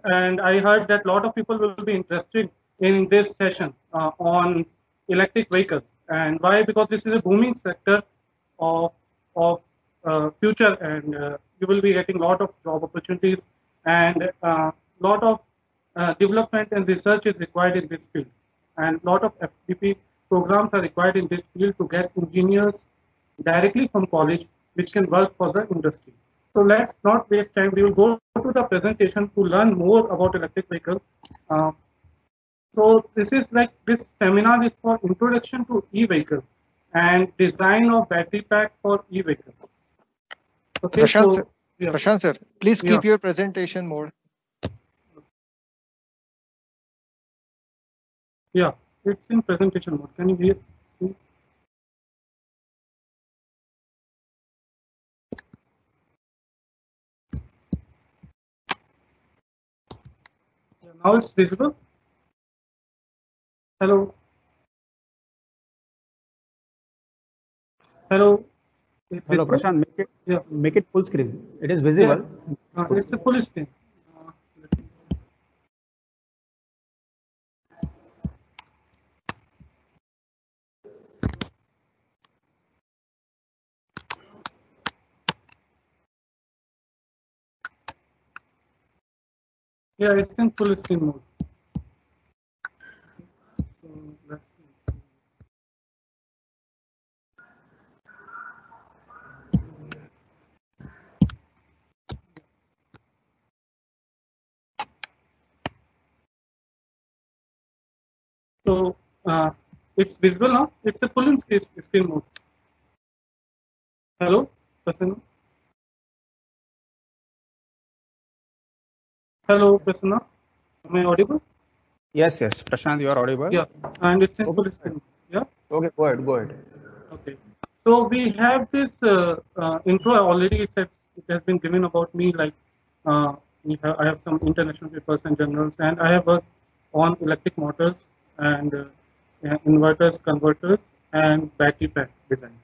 and I heard that a lot of people will be interested in this session on electric vehicles. And why? Because this is a booming sector of future, and you will be getting a lot of job opportunities, and lot of development and research is required in this field, and a lot of FDP programs are required in this field to get engineers directly from college, which can work for the industry. So let's not waste time. We will go to the presentation to learn more about electric vehicles. Uh, so this seminar is for introduction to e-vehicles and design of battery pack for e-vehicles. Okay, Prashant, so, sir, Prashant sir, please keep your presentation mode. Yeah, it's in presentation mode. Can you hear? Now it's visible. Hello. Hello. Hello, Prashant. Make it full screen. It is visible. Yeah. It's a full screen. Yeah, it's in full screen mode. So it's visible now. It's a full screen mode. Hello, Prasanna. Hello, Prasanna. Am I audible? Yes, Prashant, you are audible. Yeah, and it's in full screen. Yeah. Okay, go ahead. Okay. So we have this intro already. It has been given about me. Like I have some international papers and journals, and I have worked on electric motors and inverters, converters, and battery pack design.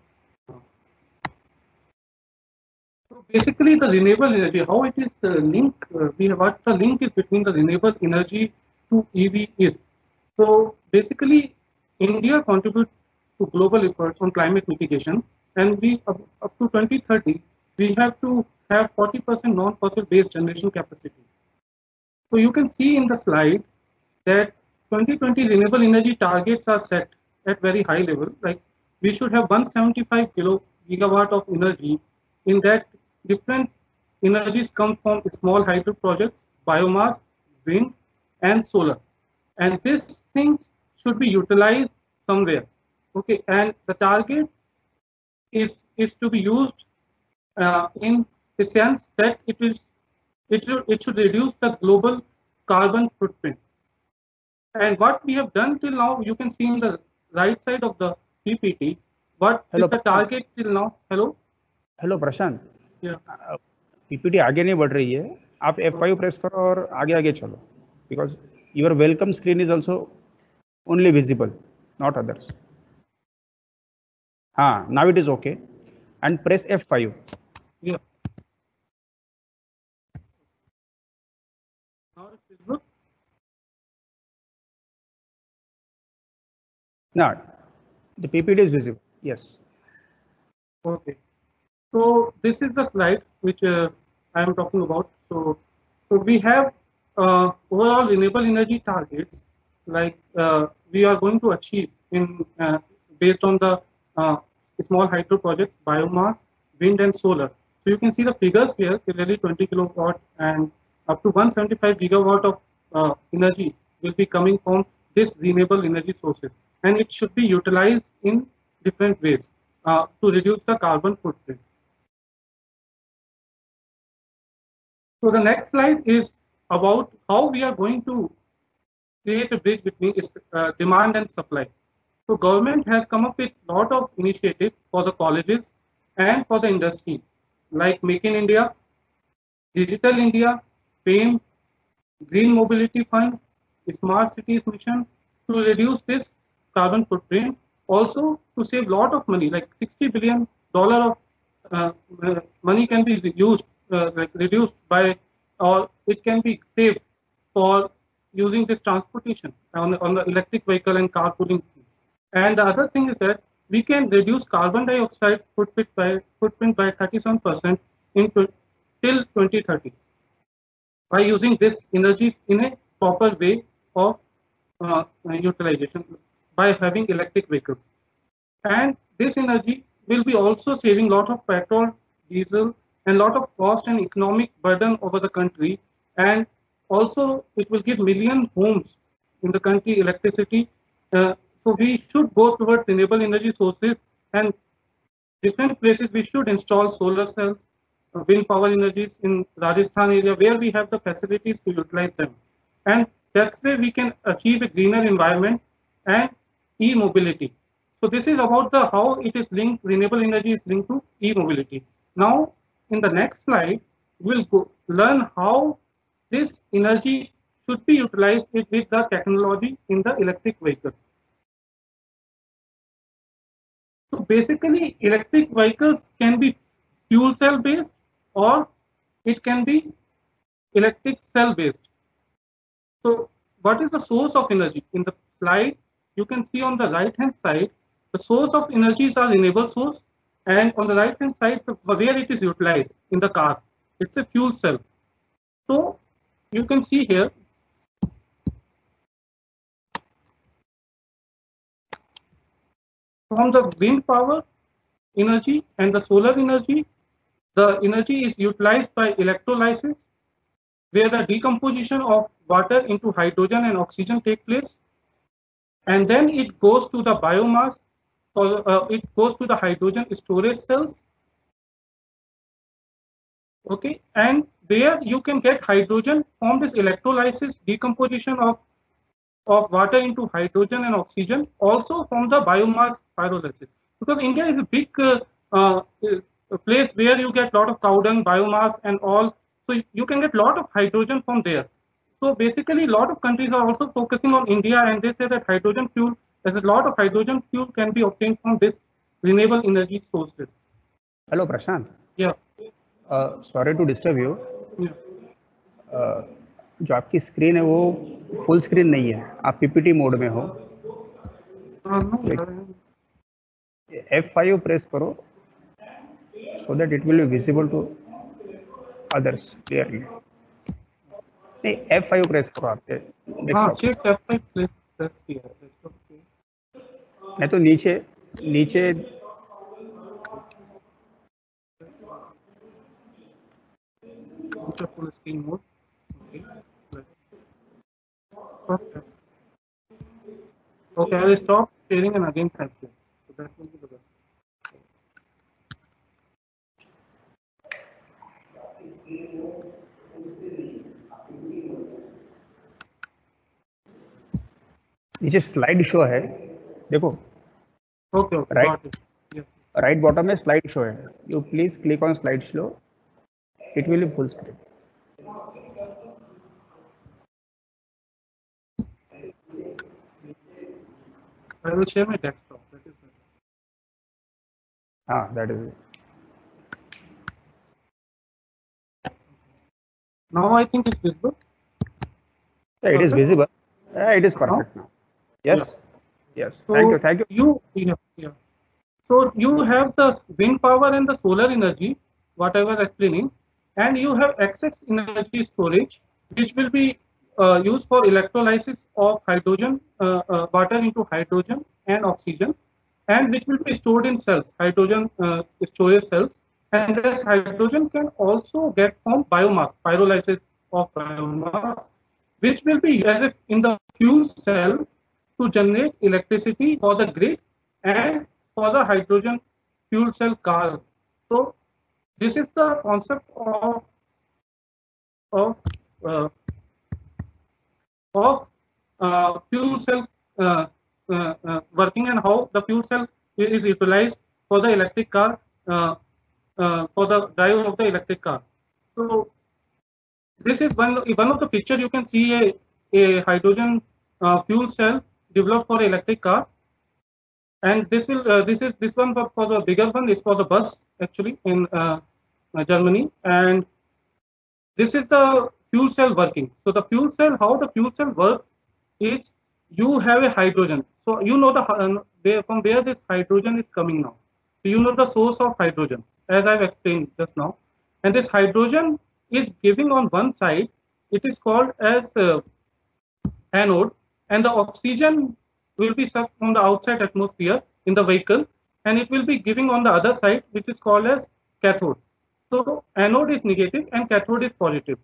So basically, the renewable energy, how it is linked, what the link is between the renewable energy to EV is. So basically, India contributes to global efforts on climate mitigation, and we up to 2030, we have to have 40% non-fossil based generation capacity. So you can see in the slide that 2020 renewable energy targets are set at very high level. Like we should have 175 gigawatt of energy. In that, different energies come from small hydro projects, biomass, wind, and solar. And these things should be utilized somewhere. Okay, and the target is to be used in the sense that it should reduce the global carbon footprint. And what we have done till now, you can see in the right side of the PPT, what is the target till now? Hello Prashant, PPT आगे नहीं बढ़ रही है, आप F5 press करो और आगे चलो, because your welcome screen is also only visible, not others. हाँ, now it is okay, and press F5. Yeah. Now it's visible. No, the PPT is visible. Yes. Okay. So this is the slide which I am talking about. So we have overall renewable energy targets, like we are going to achieve in based on the small hydro projects, biomass, wind, and solar. So you can see the figures here. Clearly, 20 kilowatt and up to 175 gigawatt of energy will be coming from this renewable energy sources, and it should be utilized in different ways to reduce the carbon footprint. So the next slide is about how we are going to create a bridge between demand and supply. So government has come up with a lot of initiatives for the colleges and for the industry, like Make in India, Digital India, FAME, Green Mobility Fund, Smart Cities Mission, to reduce this carbon footprint. Also to save a lot of money, like $60 billion of money can be used, like reduced by, or it can be saved for using this transportation on the electric vehicle and carpooling. And the other thing is that we can reduce carbon dioxide footprint by 37% till 2030 by using this energies in a proper way of utilization by having electric vehicles. And this energy will be also saving a lot of petrol, diesel, and lot of cost and economic burden over the country. And also it will give million homes in the country electricity. So we should go towards renewable energy sources, and different places we should install solar cells, wind power energies in Rajasthan area where we have the facilities to utilize them. And that's where we can achieve a greener environment and e-mobility. So this is about the how it is linked, renewable energy is linked to e-mobility. Now, in the next slide, we'll learn how this energy should be utilized with the technology in the electric vehicle. So basically, electric vehicles can be fuel cell based or it can be electric cell based. So what is the source of energy? In the slide, you can see on the right hand side, the source of energies are renewable source, and on the right hand side, where it is utilized in the car, it's a fuel cell. So you can see here, from the wind power energy and the solar energy, the energy is utilized by electrolysis, where the decomposition of water into hydrogen and oxygen take place, and then it goes to the biomass, or it goes to the hydrogen storage cells. Okay, and there you can get hydrogen from this electrolysis, decomposition of water into hydrogen and oxygen, also from the biomass pyrolysis. Because India is a big place where you get a lot of cow dung, biomass and all, so you can get a lot of hydrogen from there. So basically, a lot of countries are also focusing on India, and they say that hydrogen fuel, there's a lot of hydrogen fuel can be obtained from this renewable energy sources. Hello, Prashant. Yeah. Sorry to disturb you. Yeah. जो आपकी screen है वो full screen नहीं है, आप PPT mode में हो. F5 press करो so that it will be visible to others clearly. नहीं, F5 प्रेस करो आपके. हाँ, चेक F5 प्रेस किया है. नहीं तो नीचे full screen mode. Okay, I will stop sharing and again type it. So that will be the best. नीचे स्लाइड शो है, देखो. Okay, right. Yes. Right bottom में slide show है. You please click on slide show. It will be full screen. I will share my desktop. That is better. That is it. Now I think it's visible. Yeah, it is visible. Yeah, it is perfect now. Yes. Yeah. Yes. So Thank you. Yeah. So you have the wind power and the solar energy, what I was explaining, and you have excess energy storage, which will be used for electrolysis of hydrogen, water into hydrogen and oxygen, and which will be stored in cells, hydrogen storage cells. And this hydrogen can also get from biomass, pyrolysis of biomass, which will be used in the fuel cell to generate electricity for the grid and for the hydrogen fuel cell car. So this is the concept of fuel cell working, and how the fuel cell is utilized for the electric car, for the drive of the electric car. So this is one of the picture. You can see a hydrogen fuel cell developed for electric car, and this one for the bigger one is for the bus actually in Germany, and this is the fuel cell working. So the fuel cell, how the fuel cell works is you have a hydrogen. So you know from where this hydrogen is coming now. So you know the source of hydrogen, as I've explained just now. And this hydrogen is giving on one side, it is called as anode, and the oxygen will be sucked from the outside atmosphere in the vehicle, and it will be giving on the other side, which is called as cathode. So anode is negative and cathode is positive.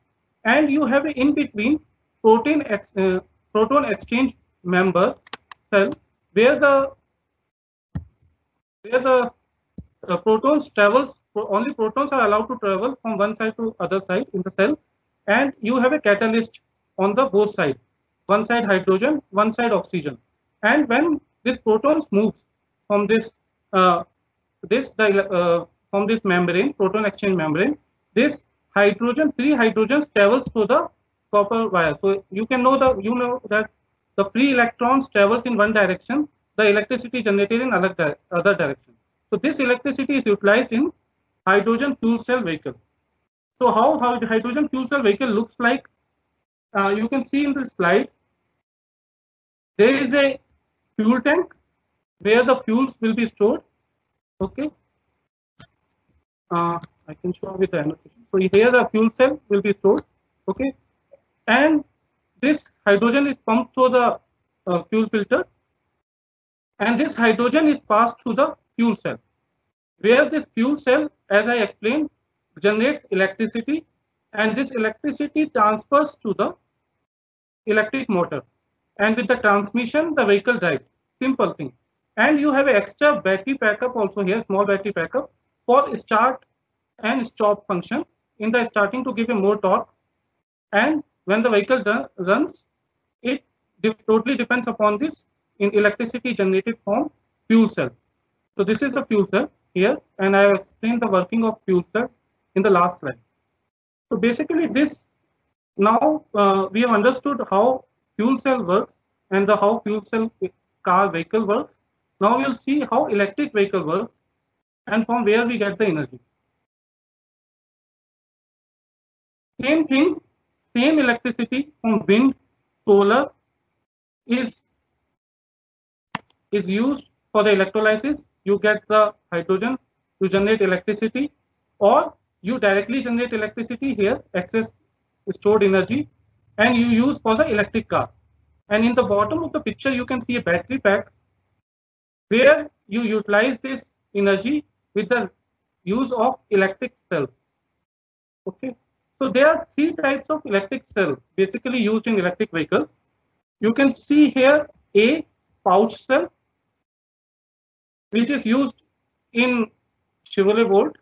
And you have in between proton exchange member cell where the protons travels, only protons are allowed to travel from one side to other side in the cell, and you have a catalyst on the both sides, one side hydrogen, one side oxygen. And when this protons moves from this from this membrane, proton exchange membrane, this hydrogen, three hydrogens travels through the copper wire. So you know that the free electrons travels in one direction, the electricity generated in other direction. So this electricity is utilized in hydrogen fuel cell vehicle. So how the hydrogen fuel cell vehicle looks like, you can see in this slide. There is a fuel tank where the fuels will be stored. Okay. I can show with the annotation. So here the fuel cell will be stored. Okay. And this hydrogen is pumped through the fuel filter, and this hydrogen is passed through the fuel cell, where this fuel cell, as I explained, generates electricity, and this electricity transfers to the electric motor, and with the transmission the vehicle drives. Simple thing. And you have an extra battery backup also here, small battery backup for start and stop function in the starting to give a more torque, and when the vehicle runs, it totally depends upon this in electricity generated from fuel cell. So this is the fuel cell here, and I have explained the working of fuel cell in the last slide. So basically this, now we have understood how fuel cell works and how fuel cell car vehicle works. Now we'll see how electric vehicle works and from where we get the energy. Same thing, same electricity from wind, solar is used for the electrolysis. You get the hydrogen to generate electricity, or you directly generate electricity here, excess stored energy, and you use for the electric car. And in the bottom of the picture you can see a battery pack where you utilize this energy with the use of electric cells. Okay, so there are three types of electric cells basically used in electric vehicle. You can see here a pouch cell, which is used in Chevrolet Volt.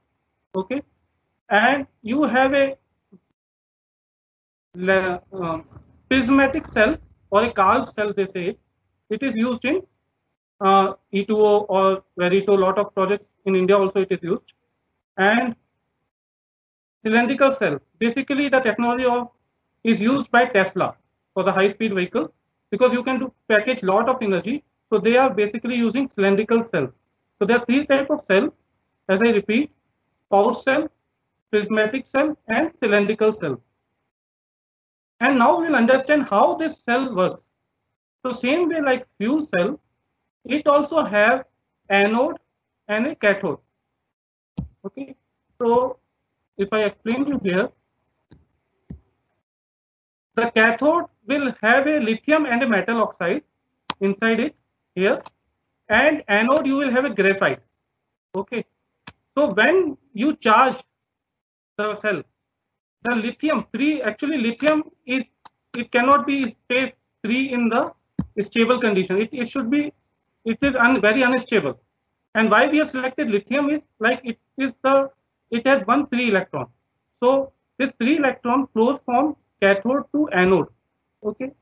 Okay, and you have a prismatic cell or a Kalb cell, they say. It is used in E2O or Verito, lot of projects in India also it is used. And cylindrical cell, basically the technology is used by Tesla for the high speed vehicle, because you can package lot of energy. So they are basically using cylindrical cells. So there are three types of cells, as I repeat: pouch cell, prismatic cell, and cylindrical cell. And now we'll understand how this cell works. So same way like fuel cell, it also have anode and a cathode. Okay, so if I explain you here, the cathode will have a lithium and a metal oxide inside it here, and anode you will have a graphite. Okay, so when you charge the cell, the lithium free, actually lithium is, it cannot be stay free in the stable condition. It should be, it is very unstable. And why we have selected lithium is like it has one free electron. So this free electron flows from cathode to anode. Okay,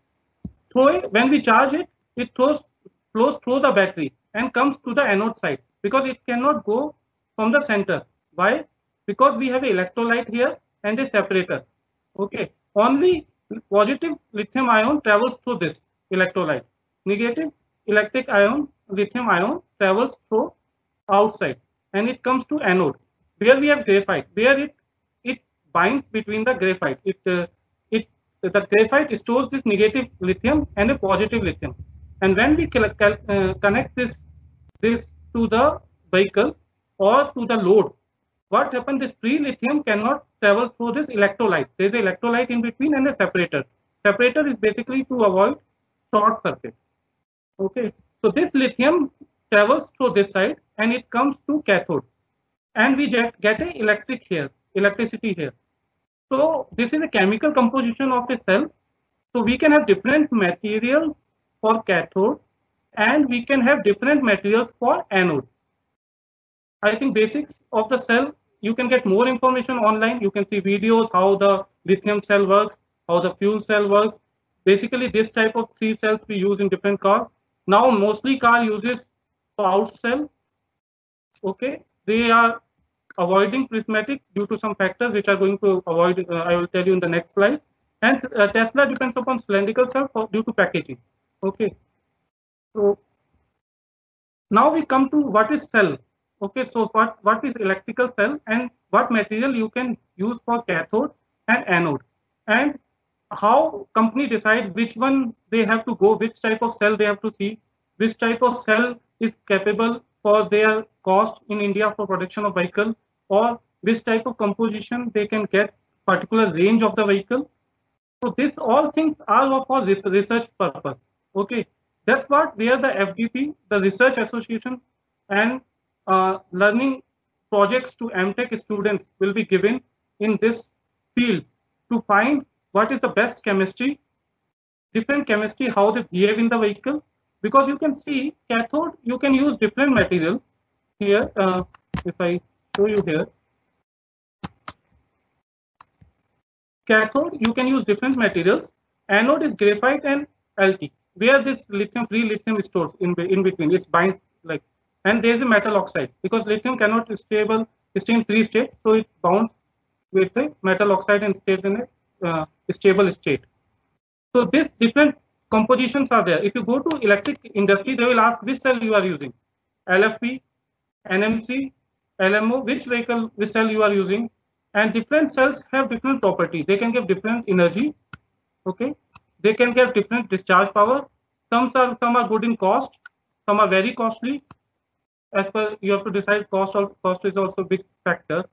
so when we charge it, it flows through the battery and comes to the anode side, because it cannot go from the center. Why? Because we have an electrolyte here and a separator. Okay, only positive lithium ion travels through this electrolyte. Negative electric ion, lithium ion, travels through outside, and it comes to anode, where we have graphite, where it binds between the graphite. It the graphite stores this negative lithium and a positive lithium. And when we connect this to the vehicle or to the load, what happens? This free lithium cannot travel through this electrolyte. There is an electrolyte in between and a separator. Separator is basically to avoid short circuit. Okay, so this lithium travels through this side and it comes to cathode, and we get a electricity here. So this is a chemical composition of a cell. So we can have different materials for cathode and we can have different materials for anode. I think basics of the cell, you can get more information online. You can see videos how the lithium cell works, how the fuel cell works. Basically this type of 3 cells we use in different cars. Now mostly car uses pouch cell. Okay, they are avoiding prismatic due to some factors which are going to avoid, I will tell you in the next slide. And Tesla depends upon cylindrical cell due to packaging. Okay, so now we come to what is cell. Okay, so what is electrical cell and what material you can use for cathode and anode, and how company decide which one they have to go, which type of cell they have to see, which type of cell is capable for their cost in India for production of vehicle, or which type of composition they can get particular range of the vehicle. So this all things are for research purpose. Okay, that's what where the FDP, the research association, and learning projects to MTech students will be given in this field to find what is the best chemistry, different chemistry, how they behave in the vehicle. Because you can see cathode, you can use different material. Here, if I show you here, cathode, you can use different materials. Anode is graphite and LT, where this lithium, free lithium is stored in between. It binds like, and there is a metal oxide because lithium cannot stay in free state, so it bonds with the metal oxide and stays in a stable state. So these different compositions are there. If you go to electric industry, they will ask which cell you are using, LFP, NMC, LMO, which cell you are using, and different cells have different properties. They can give different energy. Okay, they can give different discharge power. Some are good in cost, some are very costly. As per you have to decide cost is also a big factor,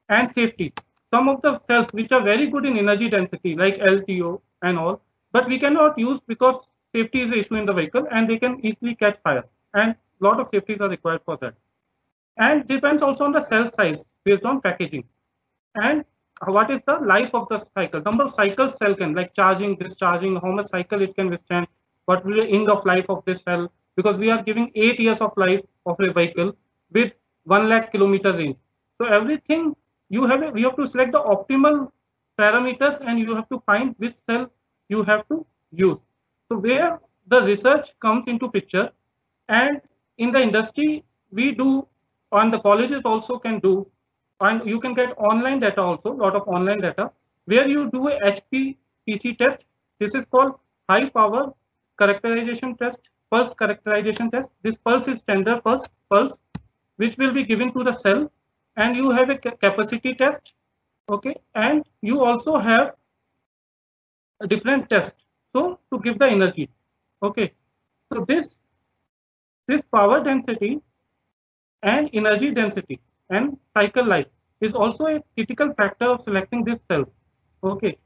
and safety. Some of the cells which are very good in energy density like LTO and all, but we cannot use because safety is the issue in the vehicle and they can easily catch fire, and a lot of safeties are required for that. And depends also on the cell size based on packaging and what is the life of the cycle, number of cycles cell can, like charging, discharging, how much cycle it can withstand, what will be the end of life of this cell, because we are giving 8 years of life of a vehicle with 1 lakh kilometer range. So everything you have to select the optimal parameters and you have to find which cell you have to use. So where the research comes into picture, and in the industry we do, and the colleges also can do, and you can get online data also, lot of online data, where you do a HPPC test. This is called high power characterization test, pulse characterization test. This pulse is standard pulse, which will be given to the cell, and you have a capacity test. Okay, and you also have a different test, so to give the energy. Okay, so this power density and energy density and cycle life is also a critical factor of selecting these cells. Okay,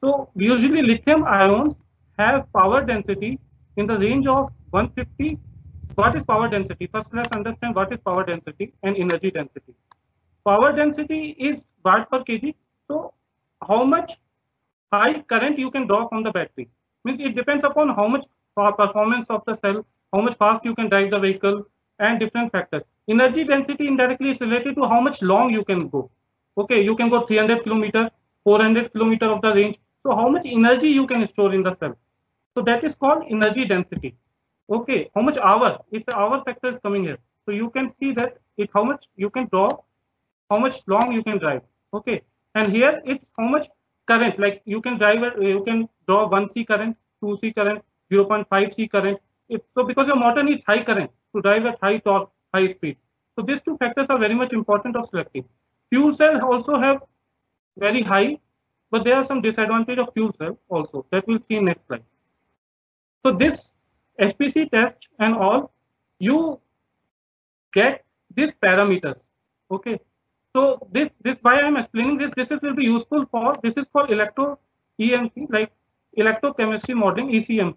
so usually lithium ions have power density in the range of 150. What is power density? First, let's understand what is power density and energy density. Power density is watt per kg. So how much high current you can draw from the battery, means it depends upon how much performance of the cell, how much fast you can drive the vehicle, and different factors. Energy density indirectly is related to how much long you can go. Okay, you can go 300 kilometer, 400 kilometer of the range. So how much energy you can store in the cell. So that is called energy density. Okay, how much hour? It's the hour factor is coming here. So you can see that it how much you can draw, how much long you can drive. Okay, and here it's how much current, like you can drive it, you can draw 1C current, 2C current, 0.5C current. So because your motor needs high current to drive at high torque, high speed. So these two factors are very much important of selecting. Fuel cell also have very high but there are some disadvantage of fuel cell also that we'll see in next slide. So this HPC test and all, you get these parameters. Okay. So this why I'm explaining this. This will be useful for, this is for electro EMC, like electrochemistry modeling, ECM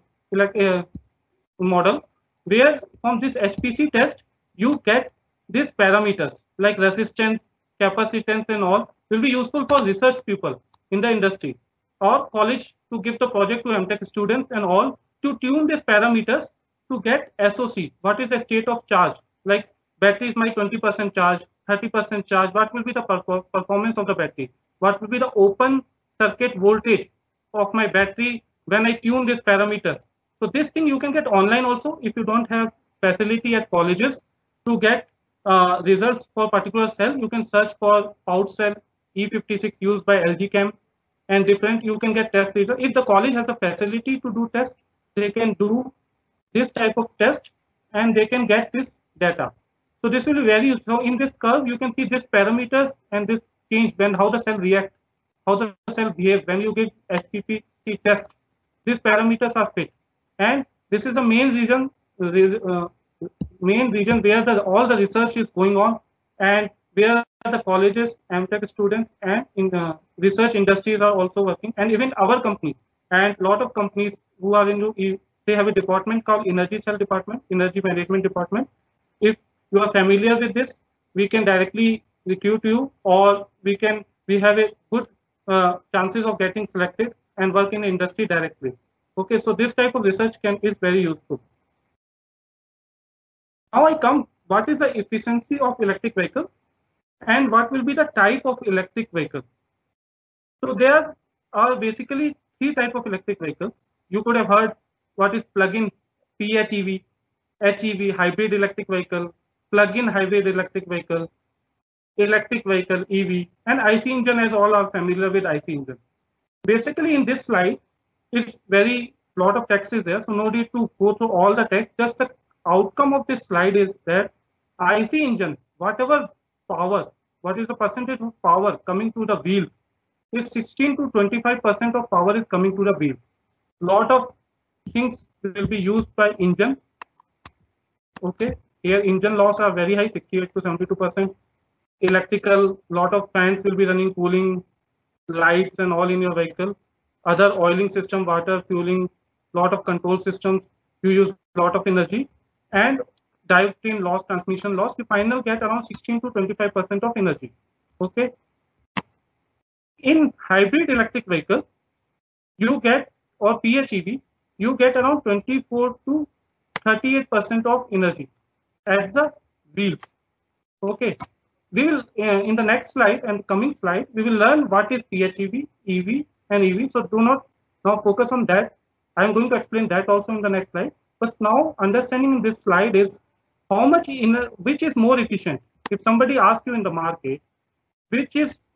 model, where from this HPC test you get these parameters like resistance, capacitance and all will be useful for research people in the industry or college to give the project to MTech students and all to tune these parameters to get SOC, what is the state of charge, like battery is my 20% charge, 30% charge, what will be the performance of the battery, what will be the open circuit voltage of my battery when I tune these parameters. So this thing you can get online also if you don't have facility at colleges to get results for particular cell. You can search for pouch cell E56 used by LG Chem and different, you can get test results. If the college has a facility to do test, they can do this type of test and they can get this data. So this will be very useful. So in this curve, you can see these parameters and this change when how the cell reacts, how the cell behaves when you give HPC test. These parameters are fit, and this is the main reason where all the research is going on, and where the colleges, MTech students, and in the research industries are also working, and even our company and a lot of companies who are into, they have a department called Energy Cell Department, Energy Management Department. If you are familiar with this, we can directly recruit you, or we have a good chances of getting selected and work in the industry directly. Okay, so this type of research is very useful. Now I come, what is the efficiency of electric vehicle and what will be the type of electric vehicle? So there are basically three types of electric vehicles. You could have heard what is plug-in PHEV, HEV, hybrid electric vehicle, plug-in hybrid electric vehicle EV, and IC engine, as all are familiar with IC engine. Basically in this slide, it's very lot of text is there, so no need to go through all the text. Just the outcome of this slide is that IC engine, whatever power, what is the percentage of power coming to the wheel, is 16 to 25% of power is coming to the wheel. Lot of things will be used by engine. Okay, here engine loss are very high, 68 to 72%. Electrical, lot of fans will be running, cooling, lights and all in your vehicle. Other oiling system, water, fueling, lot of control systems, you use lot of energy, and drivetrain loss, transmission loss, you finally get around 16 to 25% of energy. Okay. In hybrid electric vehicle, you get, or PHEV, you get around 24 to 38% of energy at the wheels. Okay. We will, in the next slide and coming slide, we will learn what is PHEV, EV and EV. So do not now focus on that. I am going to explain that also in the next slide. But now understanding this slide is how much which is more efficient. If somebody asks you in the market,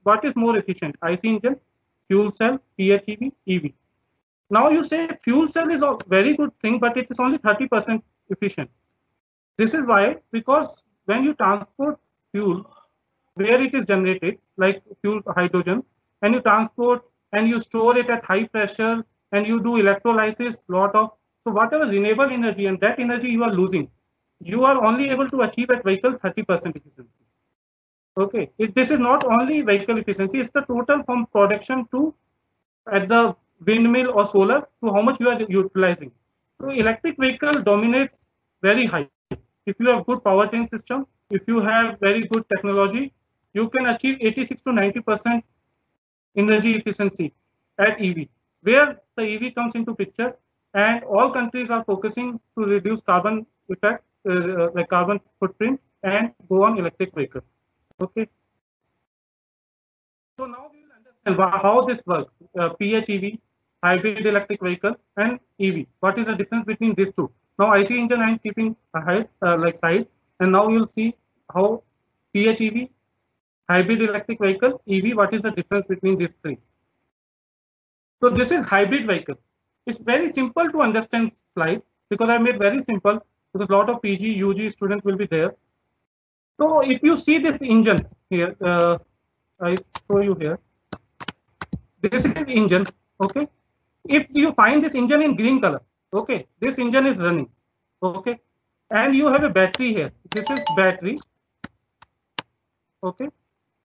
what is more efficient, IC engine, fuel cell, PHEV, EV. Now you say fuel cell is a very good thing, but it is only 30% efficient. This is why, because when you transport fuel, where it is generated, like fuel hydrogen, and you transport and you store it at high pressure and you do electrolysis, so whatever renewable energy, and that energy you are losing, you are only able to achieve at vehicle 30% efficiency. Okay, this is not only vehicle efficiency, it's the total from production to at the windmill or solar to how much you are utilizing. So electric vehicle dominates very high. If you have good powertrain system, if you have very good technology, you can achieve 86 to 90% energy efficiency at EV, where the EV comes into picture, and all countries are focusing to reduce carbon effect, like carbon footprint, and go on electric vehicle. Okay. So now we will understand how this works. PHEV, hybrid electric vehicle, and EV. What is the difference between these two? Now IC engine I am keeping ahead, like side, and now you'll see how PHEV, hybrid electric vehicle, EV, what is the difference between these three. So this is hybrid vehicle. It's very simple to understand slide because I made very simple because a lot of PG, UG students will be there. So if you see this engine here, I show you here. This is engine. Okay. If you find this engine in green color, okay, this engine is running. Okay. And you have a battery here. This is battery. Okay.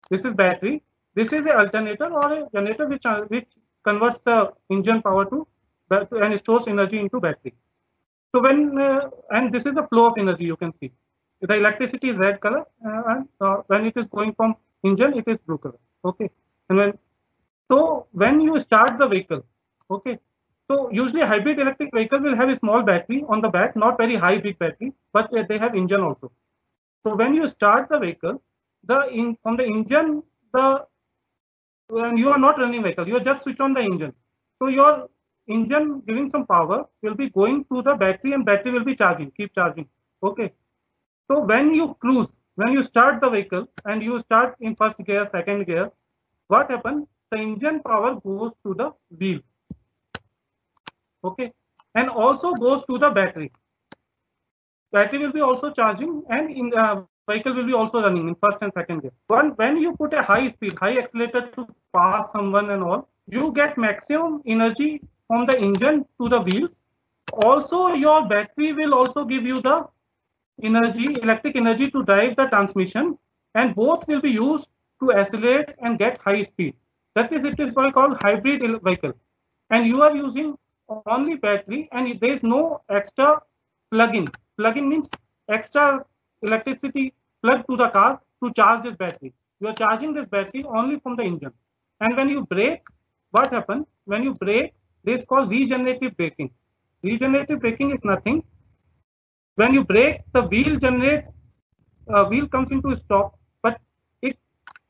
This is battery. This is an alternator or a generator which converts the engine power to and stores energy into battery. So when and this is the flow of energy, you can see the electricity is red color and when it is going from engine it is blue color. Okay. And when you start the vehicle, okay, so usually a hybrid electric vehicle will have a small battery on the back, not very high big battery, but they have engine also. So when you start the vehicle, from the engine, when you are not running vehicle, you are just switch on the engine. So your engine giving some power will be going to the battery and battery will be charging, keep charging. Okay. So when you cruise, when you start the vehicle and you start in first gear, second gear, what happens? The engine power goes to the wheels. Okay. And also goes to the battery. Battery will be also charging and in the vehicle will be also running in first and second gear. When you put a high speed, high accelerator to pass someone and all, you get maximum energy from the engine to the wheels. Also, your battery will also give you the energy, electric energy to drive the transmission, and both will be used to accelerate and get high speed. That is, it is called hybrid vehicle. And you are using only battery and there is no extra plug-in. Plug-in means extra electricity plugged to the car to charge this battery. You are charging this battery only from the engine. And when you brake, what happens? When you brake, this is called regenerative braking. Regenerative braking is nothing. When you brake, the wheel comes into stop, but it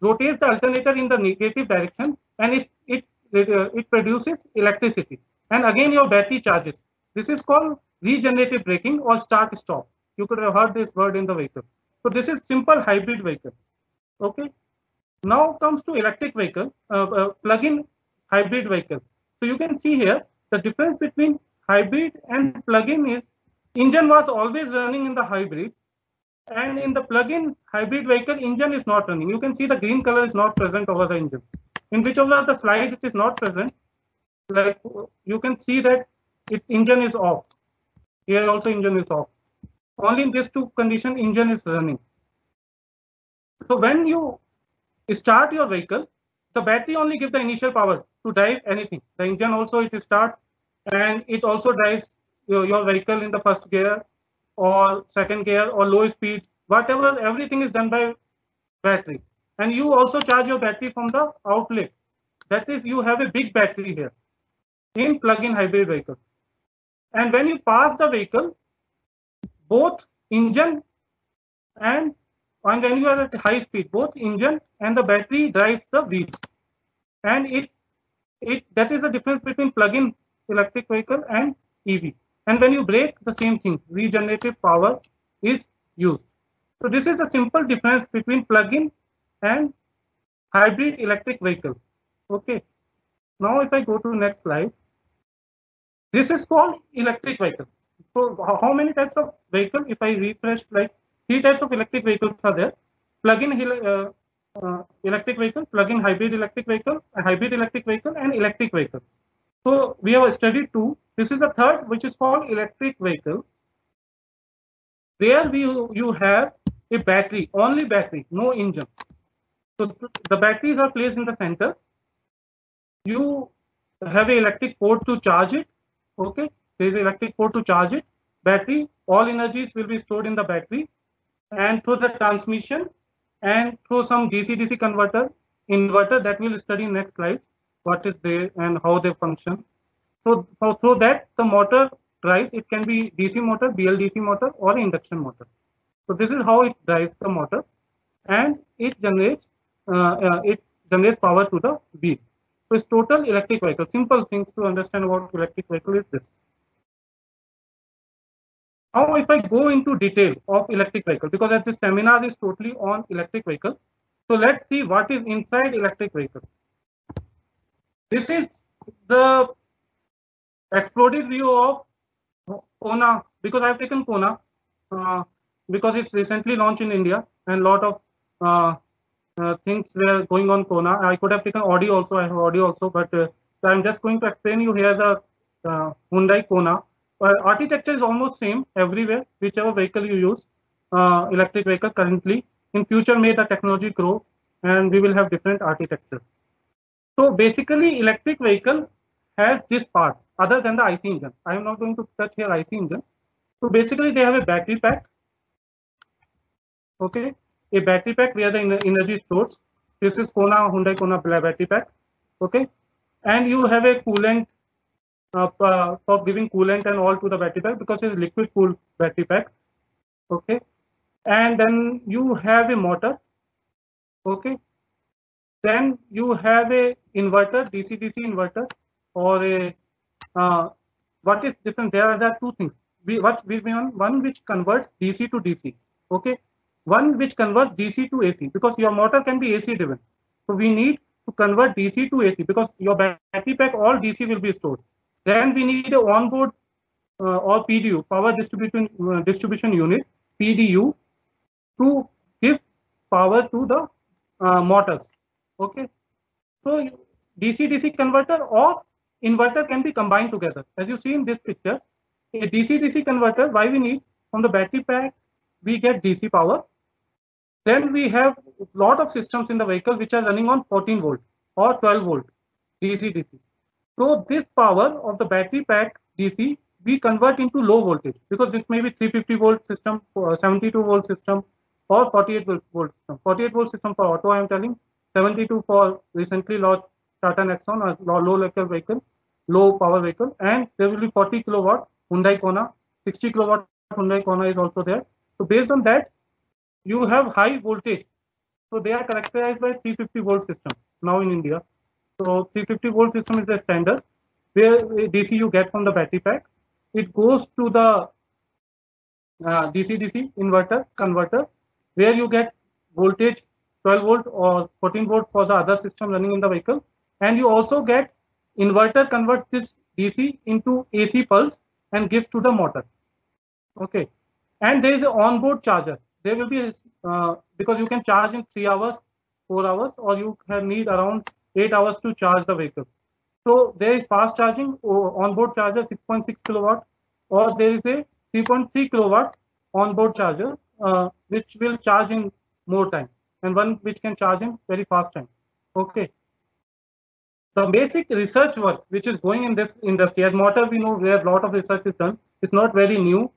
rotates the alternator in the negative direction and it produces electricity. And again, your battery charges. This is called regenerative braking or start-stop. You could have heard this word in the vehicle. So this is simple hybrid vehicle. Okay. Now comes to electric vehicle, plug-in hybrid vehicle. So you can see here the difference between hybrid and plug-in is engine was always running in the hybrid, and in the plug-in hybrid vehicle, engine is not running. You can see the green color is not present over the engine. In whichever of the slide it is not present, like you can see that engine is off. Here also engine is off. Only in these two conditions, engine is running. So when you start your vehicle, the battery only gives the initial power to drive anything. The engine also it starts and it also drives your vehicle in the first gear or second gear or low speed, whatever, everything is done by battery. And you also charge your battery from the outlet. That is, you have a big battery here in plug-in hybrid vehicle. And when you pass the vehicle, both engine and when you are at high speed, both engine and the battery drives the wheels. And that is the difference between plug-in electric vehicle and EV. And when you brake, the same thing, regenerative power is used. So this is the simple difference between plug-in and hybrid electric vehicle. Okay. Now if I go to next slide, this is called electric vehicle. So how many types of vehicle? If I refresh, like 3 types of electric vehicles are there: plug-in electric vehicle, plug-in hybrid electric vehicle, a hybrid electric vehicle, and electric vehicle. So we have studied 2. This is the third, which is called electric vehicle. There you have a battery, only battery, no engine. So the batteries are placed in the center. You have an electric port to charge it. Okay, there is an electric port to charge it. Battery, all energies will be stored in the battery, and through the transmission and through some DC-DC inverter that we'll study in next slides, what is there and how they function. So through that the motor drives. It can be DC motor, BLDC motor, or induction motor. So this is how it drives the motor, and it generates power to the wheel. So it's total electric vehicle. Simple things to understand about electric vehicle is this. Now if I go into detail of electric vehicle, because at this seminar is totally on electric vehicle. So let's see what is inside electric vehicle. This is the exploded view of Kona, because I've taken Kona because it's recently launched in India, and lot of things were going on Kona. I could have taken audio also. I have audio also, but so I'm just going to explain you here the Hyundai Kona. Architecture is almost same everywhere, whichever vehicle you use, electric vehicle currently. In future, may the technology grow, and we will have different architecture. So basically, electric vehicle has these parts other than the IC engine. I am not going to touch here IC engine. So basically, they have a battery pack. Okay, a battery pack where the energy stores. This is Hyundai Kona battery pack. Okay, and you have a coolant for giving coolant and all to the battery pack because it's liquid cooled battery pack. Okay, and then you have a motor. Okay, then you have a inverter, DC-DC inverter, or a what is different? There are two things. One which converts DC to DC. Okay, one which converts DC to AC because your motor can be AC driven. So we need to convert DC to AC because your battery pack all DC will be stored. Then we need a onboard or PDU, power distribution unit, PDU, to give power to the motors. Okay, so DC-DC converter or inverter can be combined together. As you see in this picture, a DC-DC converter, why we need? From the battery pack, we get DC power. Then we have a lot of systems in the vehicle which are running on 14 volt or 12 volt DC-DC. So this power of the battery pack DC, we convert into low voltage because this may be 350 volt system, 72 volt system, or 48 volt system. 48 volt system for auto, I am telling. 72 for recently launched Tata Nexon, a low power vehicle, and there will be 40 kilowatt Hyundai Kona, 60 kilowatt Hyundai Kona is also there. So based on that, you have high voltage. So they are characterized by 350 volt system now in India. So 350 volt system is the standard where DC you get from the battery pack. It goes to the DC-DC inverter converter where you get voltage 12 volt or 14 volt for the other system running in the vehicle, and you also get inverter converts this DC into AC pulse and gives to the motor. Okay, and there is an onboard charger. There will be because you can charge in 3 hours, 4 hours, or you can need around 8 hours to charge the vehicle. So there is fast charging onboard charger 6.6 kilowatt, or there is a 3.3 kilowatt onboard charger which will charge in more time, and one which can charge in very fast time. Okay. The basic research work which is going in this industry, as motor we know where a lot of research is done, it's not very new,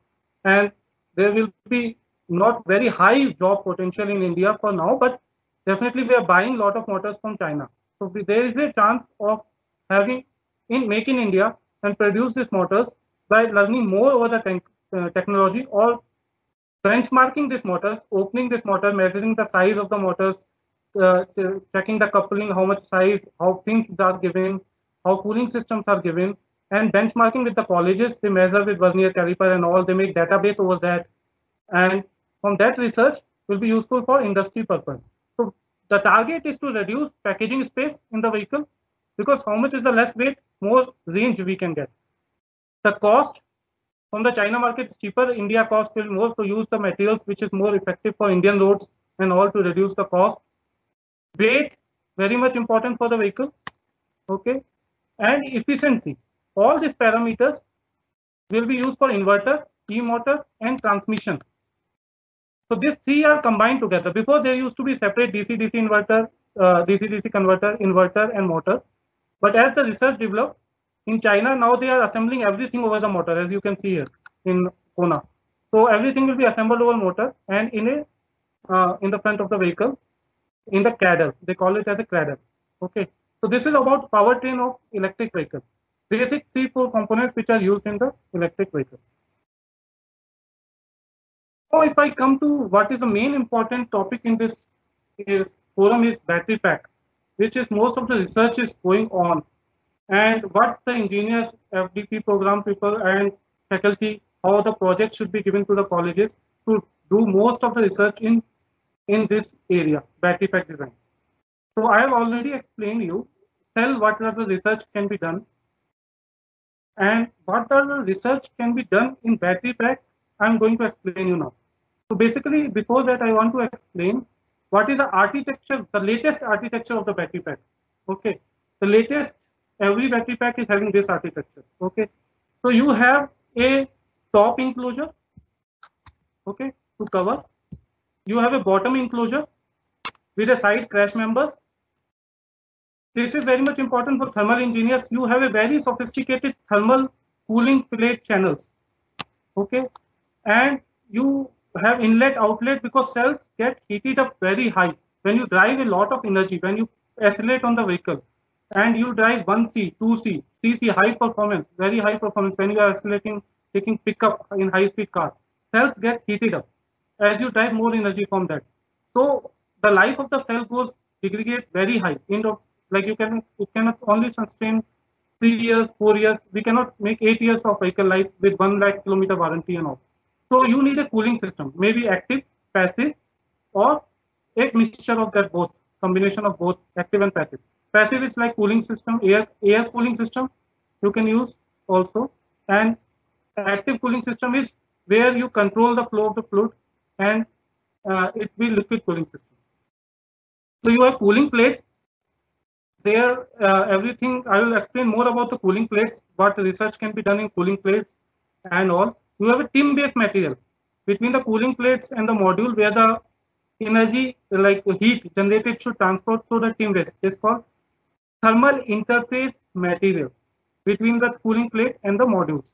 and there will be not very high job potential in India for now, but definitely we are buying a lot of motors from China. So there is a chance of having make in India and produce these motors by learning more over the technology or benchmarking this motors, opening this motor, measuring the size of the motors, checking the coupling, how much size, how pins are given, how cooling systems are given, and benchmarking with the colleges. They measure with vernier caliper and all. They make database over that, and from that research will be useful for industry purpose. So the target is to reduce packaging space in the vehicle because how much is the less weight, more range we can get. The cost from the China market is cheaper. India cost will more to use the materials which is more effective for Indian roads and all to reduce the cost. Weight, very much important for the vehicle. Okay, and efficiency. All these parameters will be used for inverter, e-motor, and transmission. So these three are combined together. Before there used to be separate DC-DC inverter, DC-DC converter, inverter, and motor. But as the research developed in China, now they are assembling everything over the motor, as you can see here in Kona. So everything will be assembled over motor and in the front of the vehicle, in the cradle. They call it as a cradle. Okay. So this is about powertrain of electric vehicle. Basic 3-4 components which are used in the electric vehicle. So if I come to what is the main important topic in this forum is battery pack, which is most of the research is going on, and what the engineers, FDP program people and faculty, how the project should be given to the colleges to do most of the research in this area, battery pack design. So I have already explained you what are the research can be done, and what are the research can be done in battery pack. I'm going to explain you now. So basically, before that, I want to explain what is the architecture, the latest architecture of the battery pack. Okay, the latest, every battery pack is having this architecture. Okay, so you have a top enclosure, okay, to cover. You have a bottom enclosure with a side crash members. This is very much important for thermal engineers. You have a very sophisticated thermal cooling plate channels, okay, and you have inlet outlet because cells get heated up very high when you drive a lot of energy, when you accelerate on the vehicle and you drive 1C, 2C, 3C, high performance, very high performance. When you are accelerating, taking pickup in high speed car, cells get heated up as you drive more energy from that. So the life of the cell goes degrade very high. Like it cannot only sustain 3 years, 4 years. We cannot make 8 years of vehicle life with 1 lakh kilometer warranty and all. So you need a cooling system, maybe active, passive, or a mixture of that both, combination of both active and passive. Passive is like cooling system, air cooling system you can use also, and active cooling system is where you control the flow of the fluid, and it will be liquid cooling system. So you have cooling plates. There, everything I will explain more about the cooling plates. What research can be done in cooling plates and all. You have a tin-based material between the cooling plates and the module where the energy, like heat generated, should transfer through the tin-based. It's called thermal interface material between the cooling plate and the modules.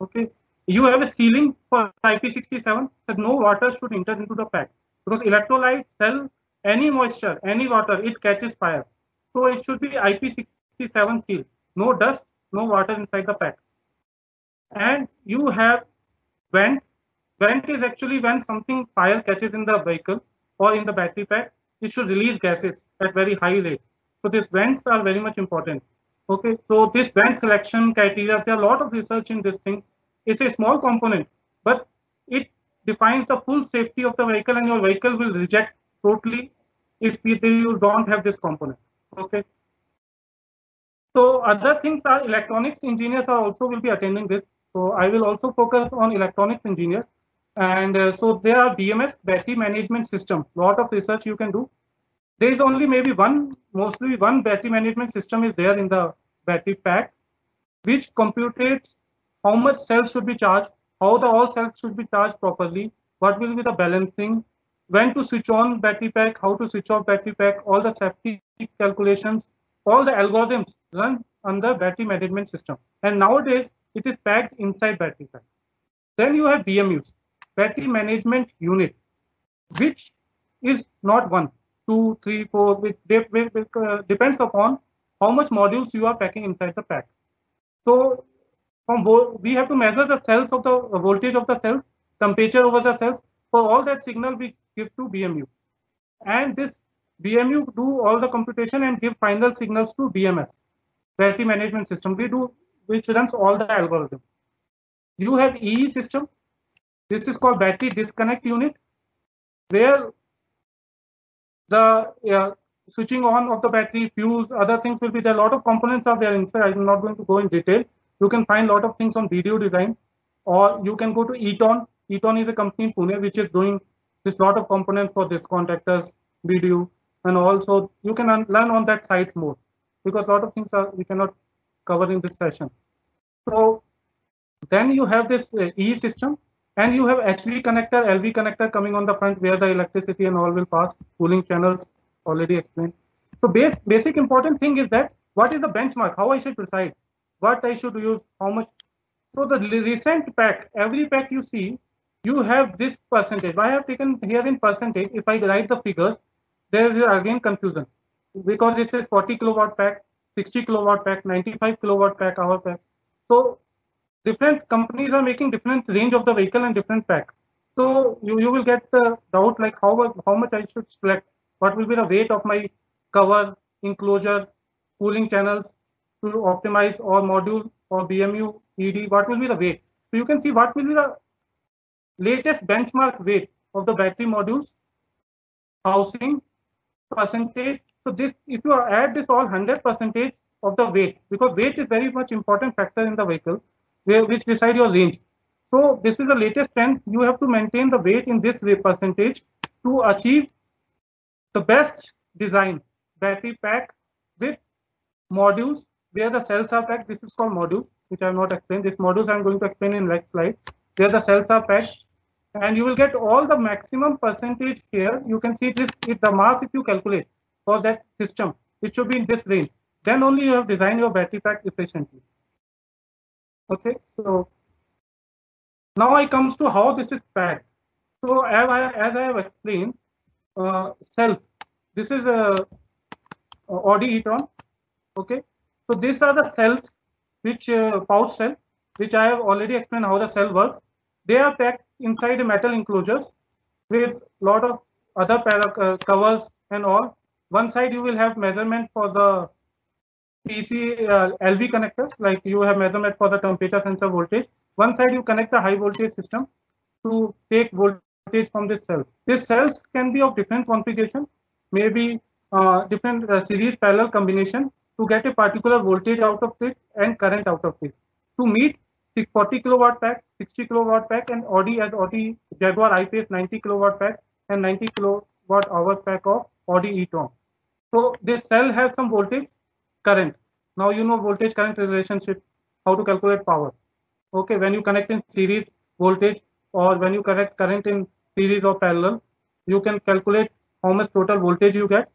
Okay, you have a sealing for IP67 that no water should enter into the pack because electrolyte cell, any moisture, any water, it catches fire. So it should be IP67 seal, no dust, no water inside the pack. And you have vent. Vent is actually when something fire catches in the vehicle or in the battery pack, it should release gases at very high rate. So these vents are very much important. Okay, so this vent selection criteria, there are a lot of research in this thing. It's a small component, but it defines the full safety of the vehicle, and your vehicle will reject totally if you don't have this component. Okay. So other things are electronics engineers are also will be attending this. So I will also focus on electronics engineers. And so there are BMS, battery management system. Lot of research you can do. There is only maybe mostly one battery management system is there in the battery pack, which computes how much cells should be charged, how the all cells should be charged properly, what will be the balancing, when to switch on battery pack, how to switch off battery pack, all the safety calculations, all the algorithms run under battery management system. And nowadays it is packed inside battery pack. Then you have BMUs, battery management unit, which is not 1, 2, 3, 4, which depends upon how much modules you are packing inside the pack. So we have to measure the cells of the voltage of the cells, temperature over the cells. For all that signal we give to BMU, and this BMU do all the computation and give final signals to BMS, battery management system, which runs all the algorithm. You have EE system. This is called battery disconnect unit, where the switching on of the battery, fuse, other things will be there. A lot of components are there inside. I'm not going to go in detail. You can find a lot of things on video design, or you can go to Eton. Eton is a company in Pune which is doing this lot of components for this contactors, video, and also you can learn on that sites more, because a lot of things we cannot cover in this session. So then you have this E system, and you have HV connector, LV connector coming on the front where the electricity and all will pass, cooling channels already explained. So basic important thing is that what is the benchmark, how I should decide, what I should use, how much. So the recent pack, every pack you see, you have this percentage. I have taken here in percentage. If I write the figures, there is again confusion, because it says 40 kilowatt pack, 60 kilowatt pack, 95 kilowatt pack, hour pack. So different companies are making different range of the vehicle and different pack. So you will get the doubt like how much I should select, what will be the weight of my cover, enclosure, cooling channels to optimize, or module or BMU, ED, what will be the weight. So you can see what will be the latest benchmark weight of the battery modules, housing, percentage. So this, if you add this all 100% of the weight, because weight is very much important factor in the vehicle, which decide your range. So this is the latest trend. You have to maintain the weight in this percentage to achieve the best design battery pack with modules where the cells are packed. This is called module, which I have not explained. These modules I'm going to explain in next slide. Where the cells are packed, and you will get all the maximum percentage here. You can see this, the mass if you calculate for that system, it should be in this range. Then only you have designed your battery pack efficiently. Okay, so now I comes to how this is packed. So as I have explained, cells. This is a Audi e-tron. Okay, so these are the cells which pouch cell, which I have already explained how the cell works. They are packed inside metal enclosures with lot of other covers and all. One side you will have measurement for the PC LV connectors, like you have measurement for the temperature sensor voltage. One side you connect the high voltage system to take voltage from this cell. These cells can be of different configuration, maybe different series parallel combination to get a particular voltage out of it and current out of it. To meet 40 kilowatt pack, 60 kilowatt pack, and Audi Jaguar I-Pace 90 kilowatt pack and 90 kilowatt hour pack of Audi e-tron. So this cell has some voltage, current. Now you know voltage current relationship, how to calculate power. Okay, when you connect in series voltage or when you connect current in series or parallel, you can calculate how much total voltage you get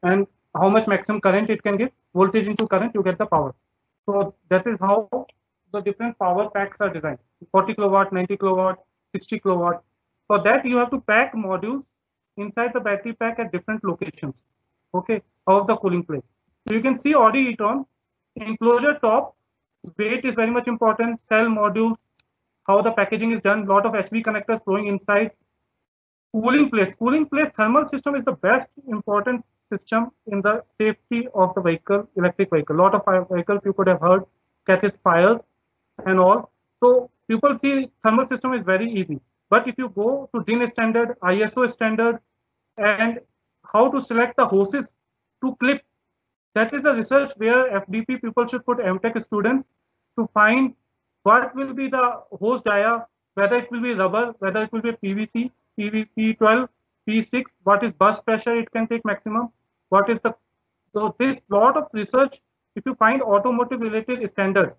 and how much maximum current it can give. Voltage into current, you get the power. So that is how the different power packs are designed. 40 kilowatt, 90 kilowatt, 60 kilowatt. For that you have to pack modules inside the battery pack at different locations, okay, of the cooling plate. So you can see Audi e-tron enclosure top, weight is very much important, cell module, how the packaging is done, lot of HV connectors flowing inside. Cooling plates, thermal system is the best important system in the safety of the vehicle, electric vehicle. Lot of vehicles you could have heard catches fires and all. So people see thermal system is very easy. But if you go to DIN standard, ISO standard, and how to select the hoses to clip, that is a research where FDP people should put MTech students to find what will be the hose dia, whether it will be rubber, whether it will be PVC, P12, P6, what is burst pressure it can take maximum, what is the, so this lot of research, if you find automotive related standards,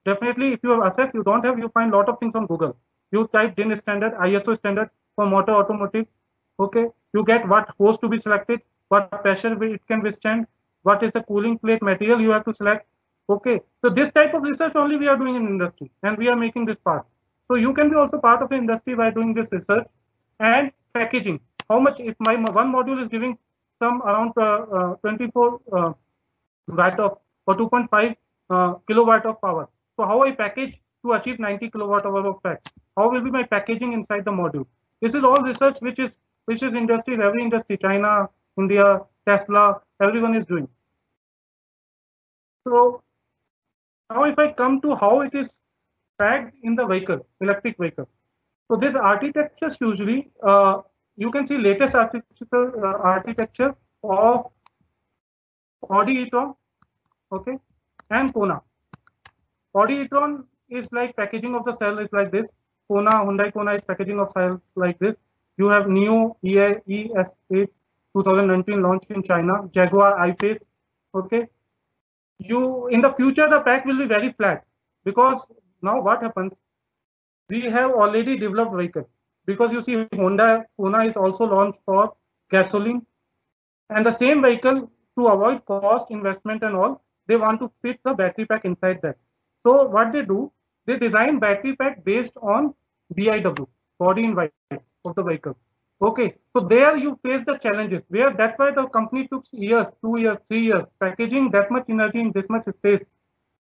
definitely if you have access, you don't have, you find lot of things on Google. You type DIN standard, ISO standard for motor automotive, okay, you get what hose to be selected, what pressure it can withstand, what is the cooling plate material you have to select, okay. So this type of research only we are doing in industry and we are making this part. So you can be also part of the industry by doing this research. And packaging, how much, if my one module is giving some around 24 watt of or 2.5 kilowatt of power. So how I package to achieve 90 kilowatt hour of pack? How will be my packaging inside the module? This is all research which is industry, every industry, China, India, Tesla, everyone is doing. So now if I come to how it is packed in the vehicle, electric vehicle. So this architectures usually, you can see latest architecture of Audi e-tron, okay, and Kona. Audi e-tron is like packaging of the cell is like this. Kona, Hyundai Kona is packaging of cells like this. You have Neo ES8 2019 launched in China, Jaguar I-Pace, okay. You in the future the pack will be very flat because now what happens? We have already developed vehicle because you see Honda Kona is also launched for gasoline, and the same vehicle, to avoid cost, investment and all, they want to fit the battery pack inside that. So what they do, they design battery pack based on BIW, body in white of the vehicle. Okay, so there you face the challenges where that's why the company took years, 2 years, 3 years, packaging that much energy in this much space.